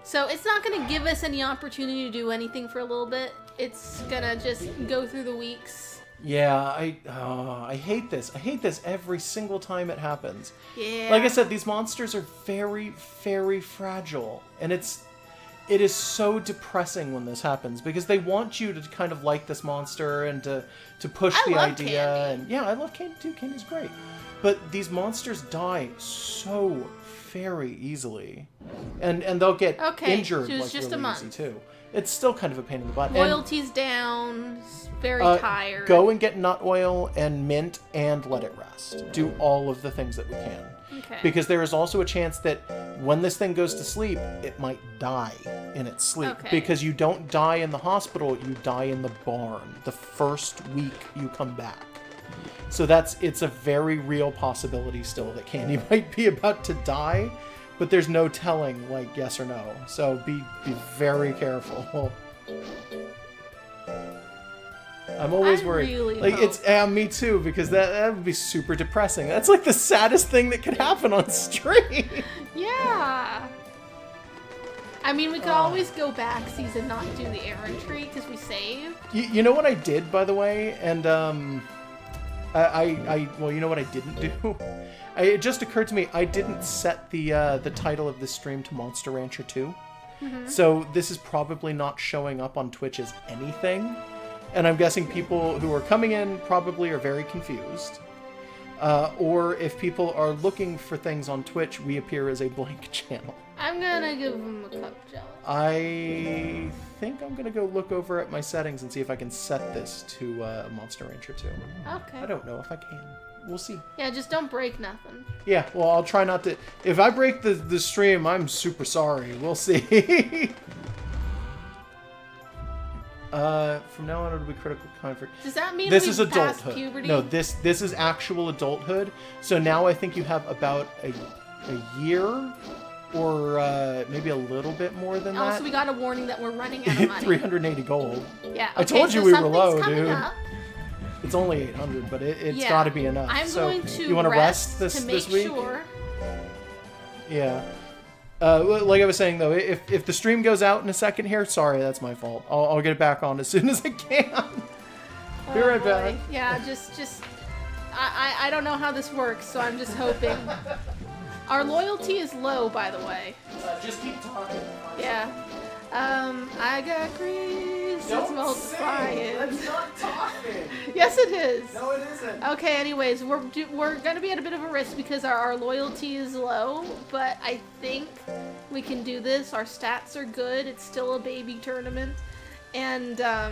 So it's not gonna give us any opportunity to do anything for a little bit. It's gonna just go through the weeks. Yeah, I hate this. I hate this every single time it happens. Yeah. Like I said, these monsters are very, very fragile, and it is so depressing when this happens because they want you to kind of like this monster and to push I the love idea. Candy. And yeah, I love Candy too. Candy's great, but these monsters die so very easily, and they'll get Okay, injured so it's like just a really month. easy too. It's still kind of a pain in the butt. And, Loyalty's down. Very tired. go and get nut oil and mint and let it rest. Do all of the things that we can. Okay. Because there is also a chance that when this thing goes to sleep, it might die in its sleep. Okay. Because you don't die in the hospital, you die in the barn the first week you come back. So it's a very real possibility still that Candy might be about to die, but there's no telling, like, yes or no. So be very careful. I'm always I worried. really like hope- it's me too, because that would be super depressing. That's like the saddest thing that could happen on stream. Yeah. I mean, we could always go back and not do the errand tree because we saved. You know what I did, by the way, and well, you know what I didn't do. It just occurred to me I didn't set the title of this stream to Monster Rancher 2, so this is probably not showing up on Twitch as anything, and I'm guessing people who are coming in probably are very confused. Or if people are looking for things on Twitch, we appear as a blank channel. I'm gonna give him a cup jelly. I think I'm gonna go look over at my settings and see if I can set this to Monster Rancher 2. Okay. I don't know if I can. We'll see. Yeah, just don't break nothing. Yeah, well, I'll try not to. If I break the stream, I'm super sorry. We'll see. From now on, it'll be critical comfort. Does that mean This we've is passed adulthood. puberty? No, this is actual adulthood. So now I think you have about a year, or maybe a little bit more than Also, that. we got a warning that we're running out of money. 380 gold. Yeah. I okay, told you so we were something's low, coming dude. Up. It's only 800, but it's Yeah. got to be enough. I'm so going to you want to rest this to make week? sure. Yeah. Like I was saying though, if the stream goes out in a second here, sorry, that's my fault. I'll get it back on as soon as I can. Be right back. Yeah, just I don't know how this works, so I'm just hoping. Our loyalty is low, by the way. Just keep talking. Yeah. I got grease. Let's multiply it. That's not talking. Yes, it is. No, it isn't. Okay, anyways, we're gonna be at a bit of a risk because our loyalty is low, but I think we can do this. Our stats are good. It's still a baby tournament, and our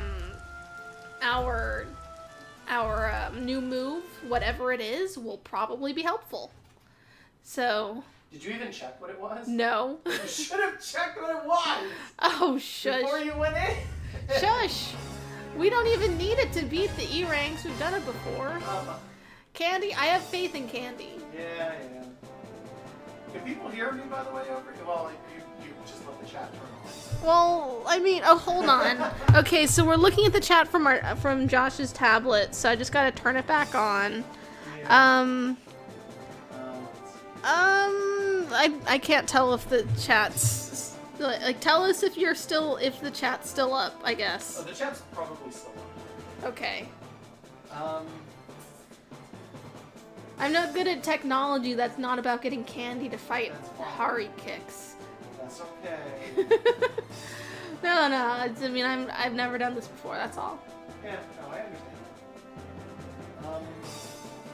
new move, whatever it is, will probably be helpful. So Did you even check what it was? no. You should have checked what it was Oh shush. before you went in. Shush. We don't even need it to beat the E ranks. We've done it before. Candy, I have faith in Candy. Yeah. Can people hear me, by the way, over here? Well, you just let the chat turn on. Well, I mean, oh, hold on. Okay, so we're looking at the chat from Josh's tablet, so I just gotta turn it back on. I can't tell if the chat's like. Tell us if the chat's still up. I guess. Oh, the chat's probably still on. Okay. Um. I'm not good at technology. That's not about getting Candy to fight Hari kicks. That's okay. No. I mean, I've never done this before. That's all. Yeah, no, I understand.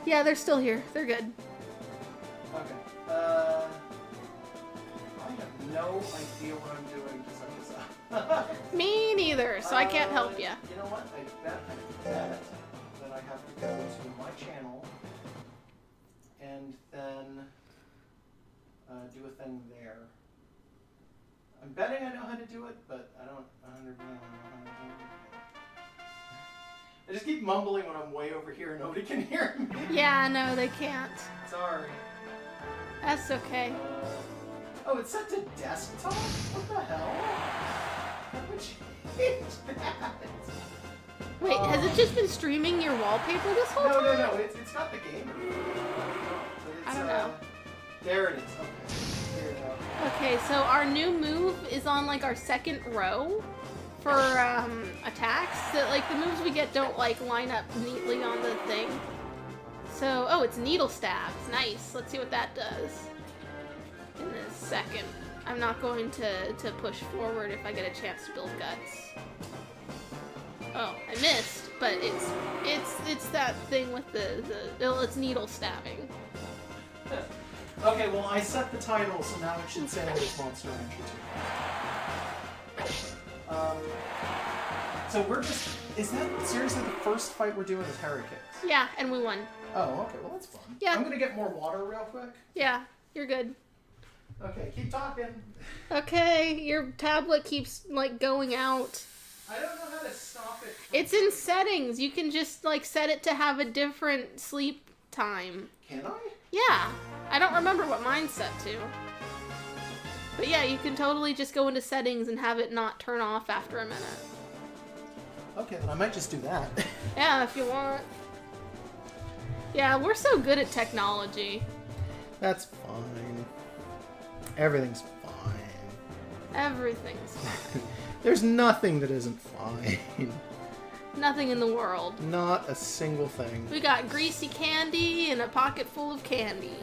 Yeah, they're still here. They're good. Okay. no idea what I'm doing to set this up. Me neither, so I can't help you. You know what? I bet that I have to go to my channel and then do a thing there. I'm betting I know how to do it, but I don't 100% know how to do it. I just keep mumbling when I'm way over here and nobody can hear me. Yeah, no, they can't. Sorry. That's okay. Oh, it's set to desktop? What the hell? How would you change that? Wait, has it just been streaming your wallpaper this whole time? No. It's got the game. But I don't know. There it is. Okay. Here we go. Okay, so our new move is on like our second row for attacks. So, like the moves we get don't like line up neatly on the thing. So, oh, it's needle stabs. Nice. Let's see what that does in a second. I'm not going to push forward if I get a chance to build guts. Oh, I missed, but it's that thing with it's needle stabbing. Okay, well I set the title, so now it should say it's Monster Rancher 2. So we're just, is that seriously the first fight we're doing is Harry Kicks? Yeah, and we won. Oh, okay, well that's fun. Yeah. I'm gonna get more water real quick. Yeah, you're good. Okay, keep talking. Okay, your tablet keeps like going out. I don't know how to stop it. It's in settings. You can just like set it to have a different sleep time. Can I? Yeah. I don't remember what mine's set to. But yeah, you can totally just go into settings and have it not turn off after a minute. Okay, then I might just do that. Yeah, if you want. Yeah, we're so good at technology. That's fine. Everything's fine. Everything's fine. There's nothing that isn't fine. Nothing in the world. Not a single thing. We got greasy candy and a pocket full of candy.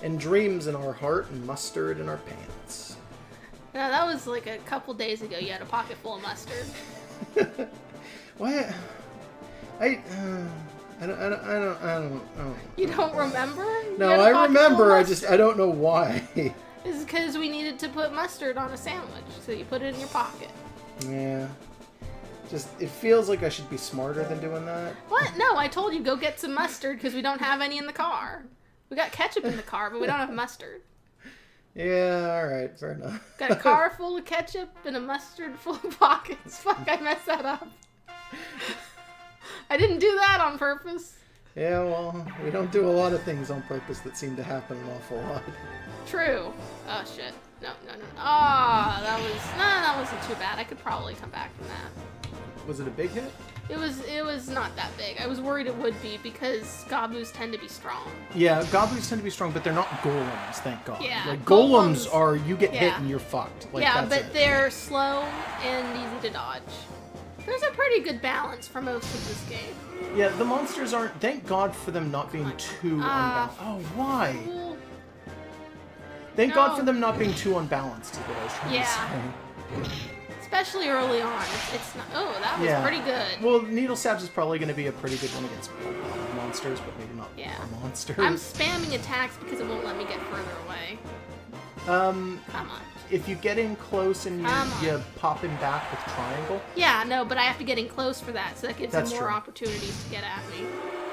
And dreams in our heart and mustard in our pants. No, that was like a couple days ago. You had a pocket full of mustard. What? I don't. You don't remember? No, I remember. I don't know why. It's because we needed to put mustard on a sandwich, so you put it in your pocket. Yeah. Just, it feels like I should be smarter than doing that. What? No, I told you go get some mustard because we don't have any in the car. We got ketchup in the car, but we don't have mustard. Yeah, alright, fair enough. Got a car full of ketchup and a mustard full of pockets. Fuck, I messed that up. I didn't do that on purpose. Yeah, well, we don't do a lot of things on purpose that seem to happen an awful lot. True. Oh, shit. No. Ah, that wasn't too bad. I could probably come back from that. Was it a big hit? It was not that big. I was worried it would be because Gobus tend to be strong. Yeah, Gobus tend to be strong, but they're not golems, thank God. Yeah, like golems are, you get hit and you're fucked. Like, yeah, that's but they're slow and easy to dodge. There's a pretty good balance for most of this game. Yeah, the monsters aren't. Thank God for them not being too unbalanced. Oh, why? Well, Thank God for them not being too unbalanced. Is what I was trying to say. Especially early on. It's not. Oh, that was pretty good. Well, Needle Stabs is probably going to be a pretty good one against monsters, but maybe not monsters. I'm spamming attacks because it won't let me get further away. Come on. If you get in close and you pop him back with triangle. Yeah, no, but I have to get in close for that, so that gives him more true. opportunities to get at me.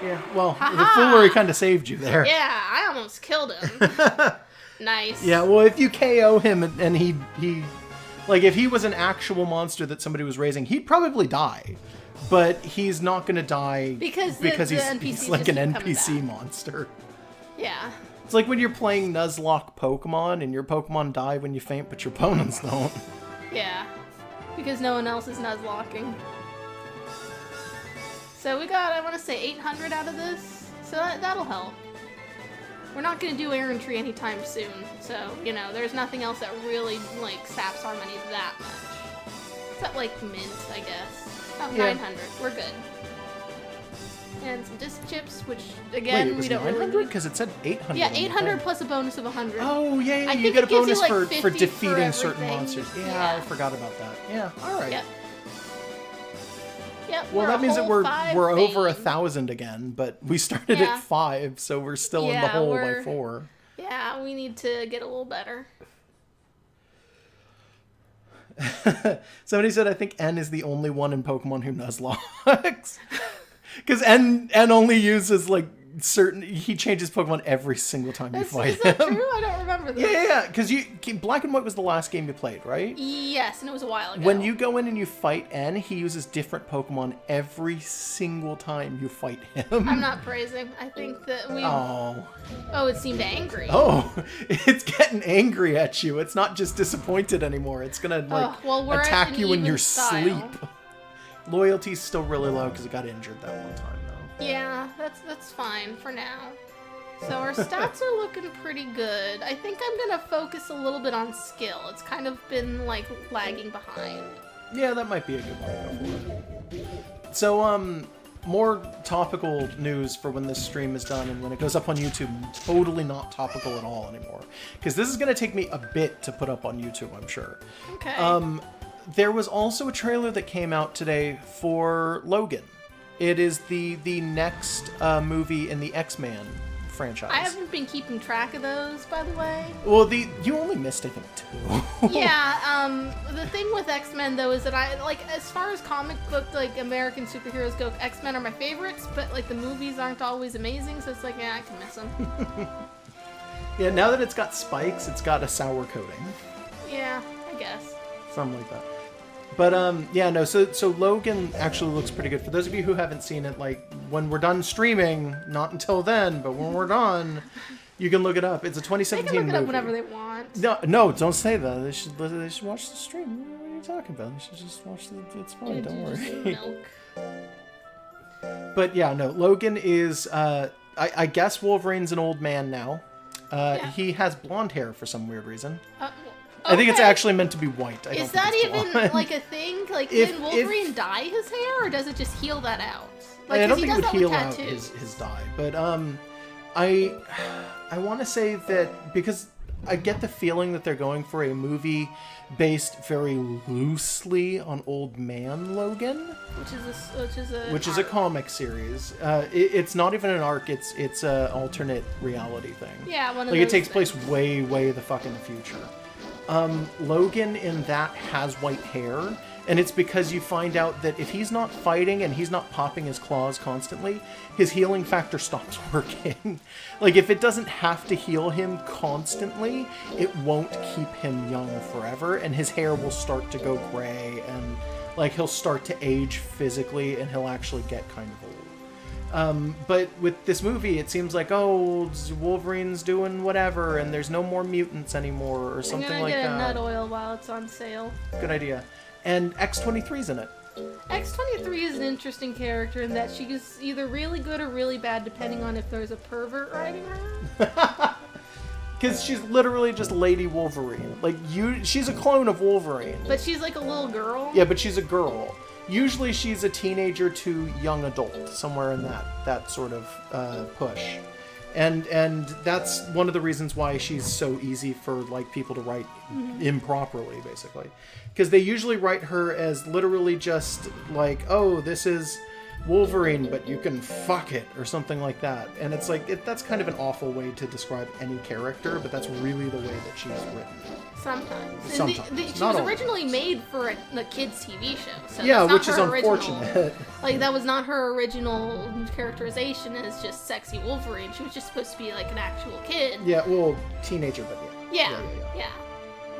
Yeah, well, the foolery kind of saved you there. Yeah, I almost killed him. Nice. Yeah, well, if you KO him and he like, if he was an actual monster that somebody was raising, he'd probably die. But he's not going to die because he's like an NPC monster. Yeah. It's like when you're playing Nuzlocke Pokemon and your Pokemon die when you faint, but your opponents don't. Yeah. Because no one else is Nuzlocking. So we got, I want to say, 800 out of this. So that'll help. We're not going to do errantry anytime soon. So, you know, there's nothing else that really, like, saps our money that much. Except, like, mint, I guess. Oh, yeah. 900. We're good. And some disc chips, which, again, we don't really need. Because it said 800. Yeah, 800 plus a bonus of 100. Oh, yeah, I you think get a bonus you, like, for defeating for certain monsters. Yeah, I forgot about that. Yeah, alright. Yep, well, that means that we're over 1,000 again, but we started at 5, so we're still in the hole by 4. Yeah, we need to get a little better. Somebody said, I think N is the only one in Pokemon who Nuzlocks. Because N only uses, like, he changes Pokemon every single time you fight Is that him. true? I don't remember this. Yeah, because Black and White was the last game you played, right? Yes, and it was a while ago. When you go in and you fight N, he uses different Pokemon every single time you fight him. I'm not praising. I think that we... Oh, it seemed angry. It's getting angry at you. It's not just disappointed anymore. It's gonna we're at attack an you in even your style. sleep. Loyalty's still really low because it got injured that one time, though. Yeah, that's fine for now. So our stats are looking pretty good. I think I'm gonna focus a little bit on skill. It's kind of been like lagging behind. Yeah, that might be a good one to go for. So, more topical news for when this stream is done and when it goes up on YouTube. Totally not topical at all anymore. Because this is going to take me a bit to put up on YouTube, I'm sure. Okay. There was also a trailer that came out today for Logan. It is the next movie in the X-Men franchise. I haven't been keeping track of those, by the way. Well, you only missed, I think, 2. Yeah, the thing with X-Men, though, is that as far as comic book, like, American superheroes go, X-Men are my favorites, but, like, the movies aren't always amazing, so it's like, yeah, I can miss them. Yeah, now that it's got spikes, it's got a sour coating. Yeah, I guess. Something like that. But, yeah, no, so Logan actually looks pretty good. For those of you who haven't seen it, like, when we're done streaming, not until then, but when we're done, you can look it up. It's a 2017 They can look it movie. up whenever they want. No, don't say that. They should watch the stream. What are you talking about? They should just watch it's fine, Yeah, don't just worry. milk. But, yeah, no, Logan is, I guess Wolverine's an old man now. Yeah. He has blonde hair for some weird reason. Okay. I think it's actually meant to be white. I don't Is think that it's even blonde. like a thing? Like, If- can Wolverine dye his hair, or does it just heal that out? Like, I 'cause don't he think it would does that heal with out tattoos. his dye, but I want to say that because I get the feeling that they're going for a movie based very loosely on Old Man Logan, which is a comic series. It's not even an arc; it's a alternate reality thing. Yeah, one of like those it takes things. place way the fuck in the future. Logan in that has white hair, and it's because you find out that if he's not fighting and he's not popping his claws constantly, his healing factor stops working. Like, if it doesn't have to heal him constantly, it won't keep him young forever, and his hair will start to go gray, and, like, he'll start to age physically, and he'll actually get kind of old. But with this movie, it seems like, Wolverine's doing whatever, and there's no more mutants anymore, or something like I'm gonna that. get a nut oil while it's on sale. Good idea. And X-23's in it. X-23 is an interesting character in that she's either really good or really bad, depending on if there's a pervert riding her. Because she's literally just Lady Wolverine. Like, she's a clone of Wolverine. But she's like a little girl. Yeah, but she's a girl. Usually she's a teenager to young adult, somewhere in that sort of push. And that's one of the reasons why she's so easy for, like, people to write improperly, basically. Because they usually write her as literally just like, this is Wolverine, but you can fuck it, or something like that. And it's like, that's kind of an awful way to describe any character, but that's really the way that she's written. Sometimes. Sometimes. And she Not was always. originally made for a kids' TV show. So Yeah, that's not which is her unfortunate. Original, like, that was not her original characterization as just sexy Wolverine. She was just supposed to be like an actual kid. Yeah, well, teenager, but yeah. Yeah.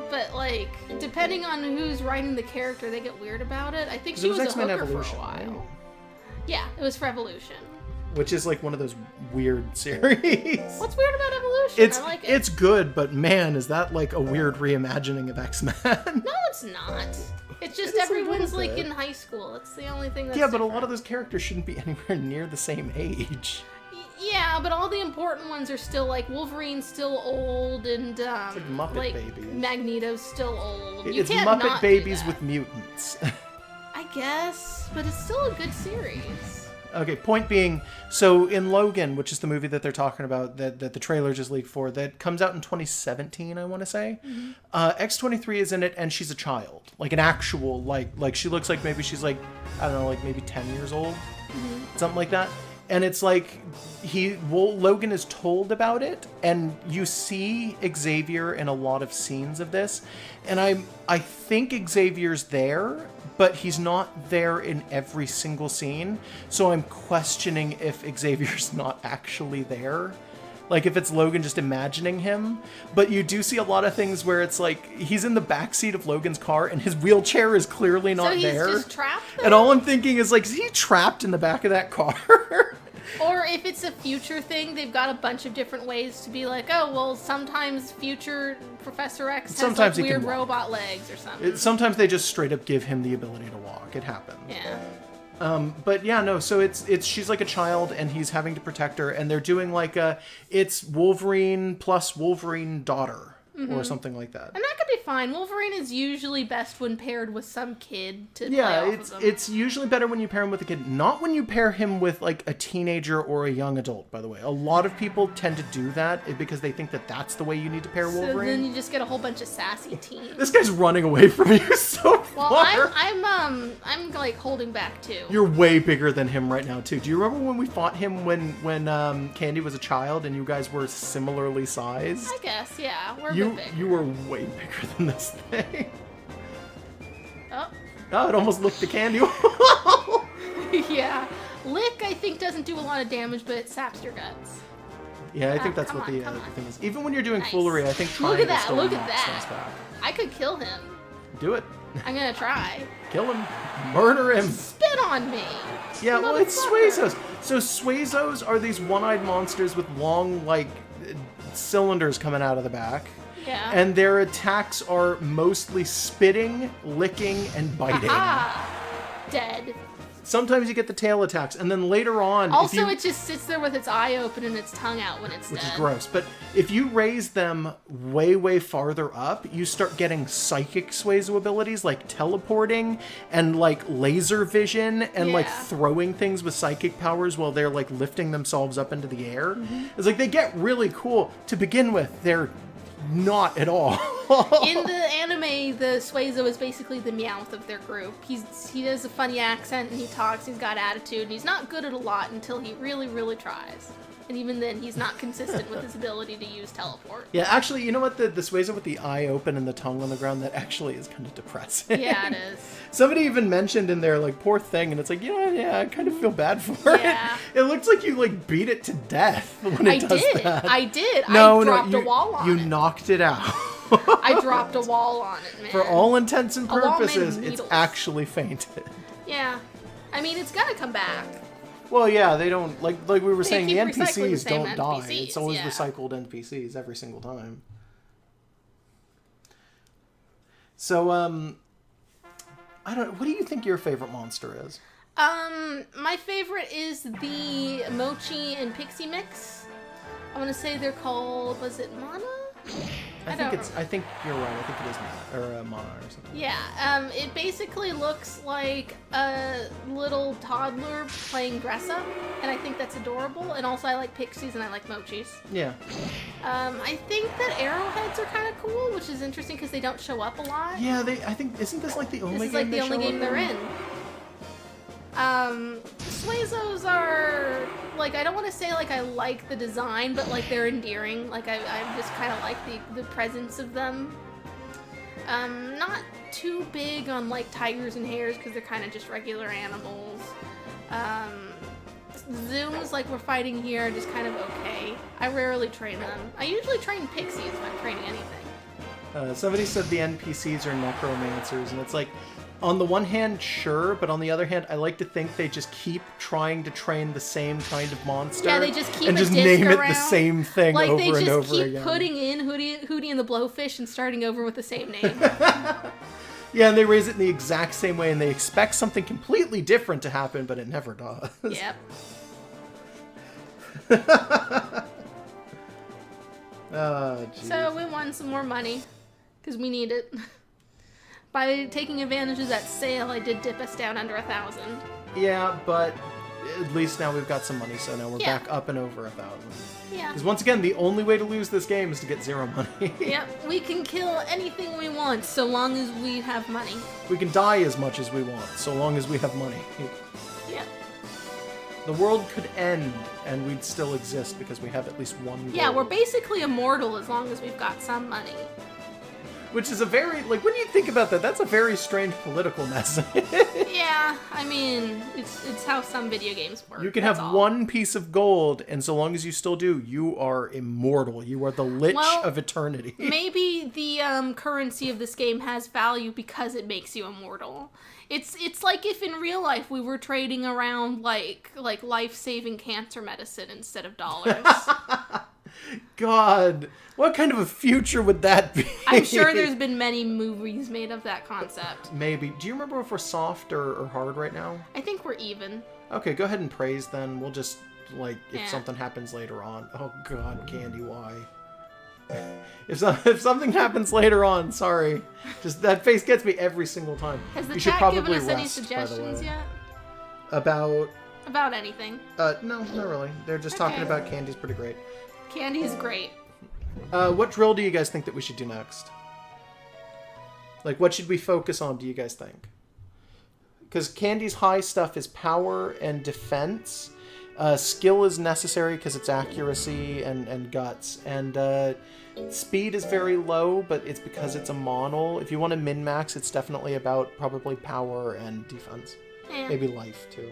But, like, depending on who's writing the character, they get weird about it. I think she was a X-Men hooker Evolution, for a while. right? Yeah, it was for Evolution. Which is like one of those weird series. What's weird about Evolution? I like it. It's good, but man, is that like a weird reimagining of X-Men? No, it's not. It's just It is a everyone's little like bit. in high school. It's the only thing that's Yeah, but a lot different. of those characters shouldn't be anywhere near the same age. Yeah, but all the important ones are still like Wolverine's still old and like Muppet Babies. Magneto's still old. You It's can't Muppet not do Babies that. with mutants. I guess, but it's still a good series. Okay, point being, so in Logan, which is the movie that they're talking about, that the trailer just leaked for, that comes out in 2017, I want to say. X-23 is in it, and she's a child, like an actual, like she looks like maybe she's like, I don't know, like maybe 10 years old, something like that. And it's like Logan is told about it, and you see Xavier in a lot of scenes of this, and I think Xavier's there, but he's not there in every single scene. So I'm questioning if Xavier's not actually there. Like, if it's Logan just imagining him. But you do see a lot of things where it's like, he's in the backseat of Logan's car, and his wheelchair is clearly not there. So he's just trapped there? And all I'm thinking is, like, is he trapped in the back of that car? Or if it's a future thing, they've got a bunch of different ways to be like, oh, well, sometimes future Professor X has Sometimes like he can weird walk. robot legs or something. Sometimes they just straight up give him the ability to walk. It happens. Yeah. But yeah, no, so it's she's like a child, and he's having to protect her, and they're doing like it's Wolverine plus Wolverine daughter, or something like that. And that could be fine. Wolverine is usually best when paired with some kid to play Yeah, off of him. it's usually better when you pair him with a kid, not when you pair him with like a teenager or a young adult, by the way. A lot of people tend to do that because they think that that's the way you need to pair So Wolverine. then you just get a whole bunch of sassy teens. This guy's running away from you so Well, far. I'm like holding back too. You're way bigger than him right now, too. Do you remember when we fought him when Candy was a child and you guys were similarly sized? I guess, yeah. We're a You bit bigger. you were way bigger than this thing. Oh. Oh, it almost licked the candy wall. Yeah. Lick, I think, doesn't do a lot of damage, but it saps your guts. Yeah, I think that's come what on, the come on. thing is. Even when you're doing Nice. foolery, I think Look trying at that, to still look at knock that. stuff back. I could kill him. Do it. I'm gonna try. Kill him. Murder him. Spit on me! Yeah, well, it's Motherfucker. Suezos. So Suezos are these one-eyed monsters with long, like, cylinders coming out of the back. Yeah. And their attacks are mostly spitting, licking, and biting. Aha! Dead. Sometimes you get the tail attacks, and then later on... Also, it just sits there with its eye open and its tongue out when it's which dead. is gross. But if you raise them way, way farther up, you start getting psychic Suezo abilities like teleporting and like laser vision and like Yeah. throwing things with psychic powers while they're like lifting themselves up into the air. Mm-hmm. It's like they get really cool. To begin with, they're not at all. In the anime, the Suezo is basically the Meowth of their group. He does a funny accent and he talks, he's got attitude, and he's not good at a lot until he really, really tries. And even then, he's not consistent with his ability to use teleport. Yeah, actually, you know what? The Suezo with the eye open and the tongue on the ground, that actually is kind of depressing. Yeah, it is. Somebody even mentioned in there, like, poor thing, and it's like, yeah, I kind of feel bad for Yeah. it. It looks like you, like, beat it to death when it does that. I did. No, I dropped you, a wall on you it. knocked it out. I dropped a wall on it, man. For all intents and A wall made of purposes, it's needles. actually fainted. Yeah. I mean, it's gonna come back. Well, yeah, they don't, like we were They saying, the keep recycling the NPCs same don't die. NPCs, It's always yeah. recycled NPCs every single time. So, I don't. What do you think your favorite monster is? My favorite is the Mochi and Pixie mix. I want to say they're called, was it Mana? I think you're right. I think it is Mana or Mana or something. Yeah, it basically looks like a little toddler playing dress up, and I think that's adorable. And also I like pixies and I like mochis. Yeah. I think that arrowheads are kind of cool, which is interesting because they don't show up a lot. Yeah, I think, isn't this like the only This is game like the they only show game up they're in. Suezos are, like, I don't want to say, like, I like the design, but, like, they're endearing. Like, I just kind of like the presence of them. Not too big on, like, tigers and hares, because they're kind of just regular animals. Zooms, like we're fighting here, are just kind of okay. I rarely train them. I usually train pixies if I'm training anything. Somebody said the NPCs are necromancers, and it's like, on the one hand, sure, but on the other hand, I like to think they just keep trying to train the same kind of monster. Yeah, they just keep and a just disc name it the around. same thing Like, over they and just over keep again. putting in Hootie and the Blowfish and starting over with the same name. Yeah, and they raise it in the exact same way, and they expect something completely different to happen, but it never does. Yep. Oh, jeez. So we won some more money, because we need it. By taking advantage of that sale, I did dip us down under 1,000. Yeah, but at least now we've got some money, so now we're Yeah. back up and over 1,000. Yeah. Because once again, the only way to lose this game is to get 0 money. Yep, we can kill anything we want, so long as we have money. We can die as much as we want, so long as we have money. Yep. The world could end, and we'd still exist because we have at least one goal. Yeah, we're basically immortal as long as we've got some money. Which is a very, like, when you think about that, that's a very strange political message. Yeah, I mean, it's how some video games work. You can that's have all. one piece of gold, and so long as you still do, you are immortal. You are the lich of eternity. Maybe the currency of this game has value because it makes you immortal. It's like if in real life we were trading around like life-saving cancer medicine instead of dollars. God, what kind of a future would that be? I'm sure there's been many movies made of that concept. Maybe. Do you remember if we're soft or hard right now? I think we're even. Okay, go ahead and praise then. We'll just, like, if Yeah. something happens later on. Oh, God, Candy, why? If something happens later on, sorry. Just, that face gets me every single time. Has the You should chat probably given us any rest, by the suggestions way. yet? About, About anything. no, not really. They're just talking Okay. about Candy's pretty great. Candy's great. What drill do you guys think that we should do next? Like, what should we focus on, do you guys think? Because Candy's high stuff is power and defense. Skill is necessary because it's accuracy and guts. And speed is very low, but it's because it's a monol. If you want to min-max, it's definitely about probably power and defense. Eh. Maybe life, too.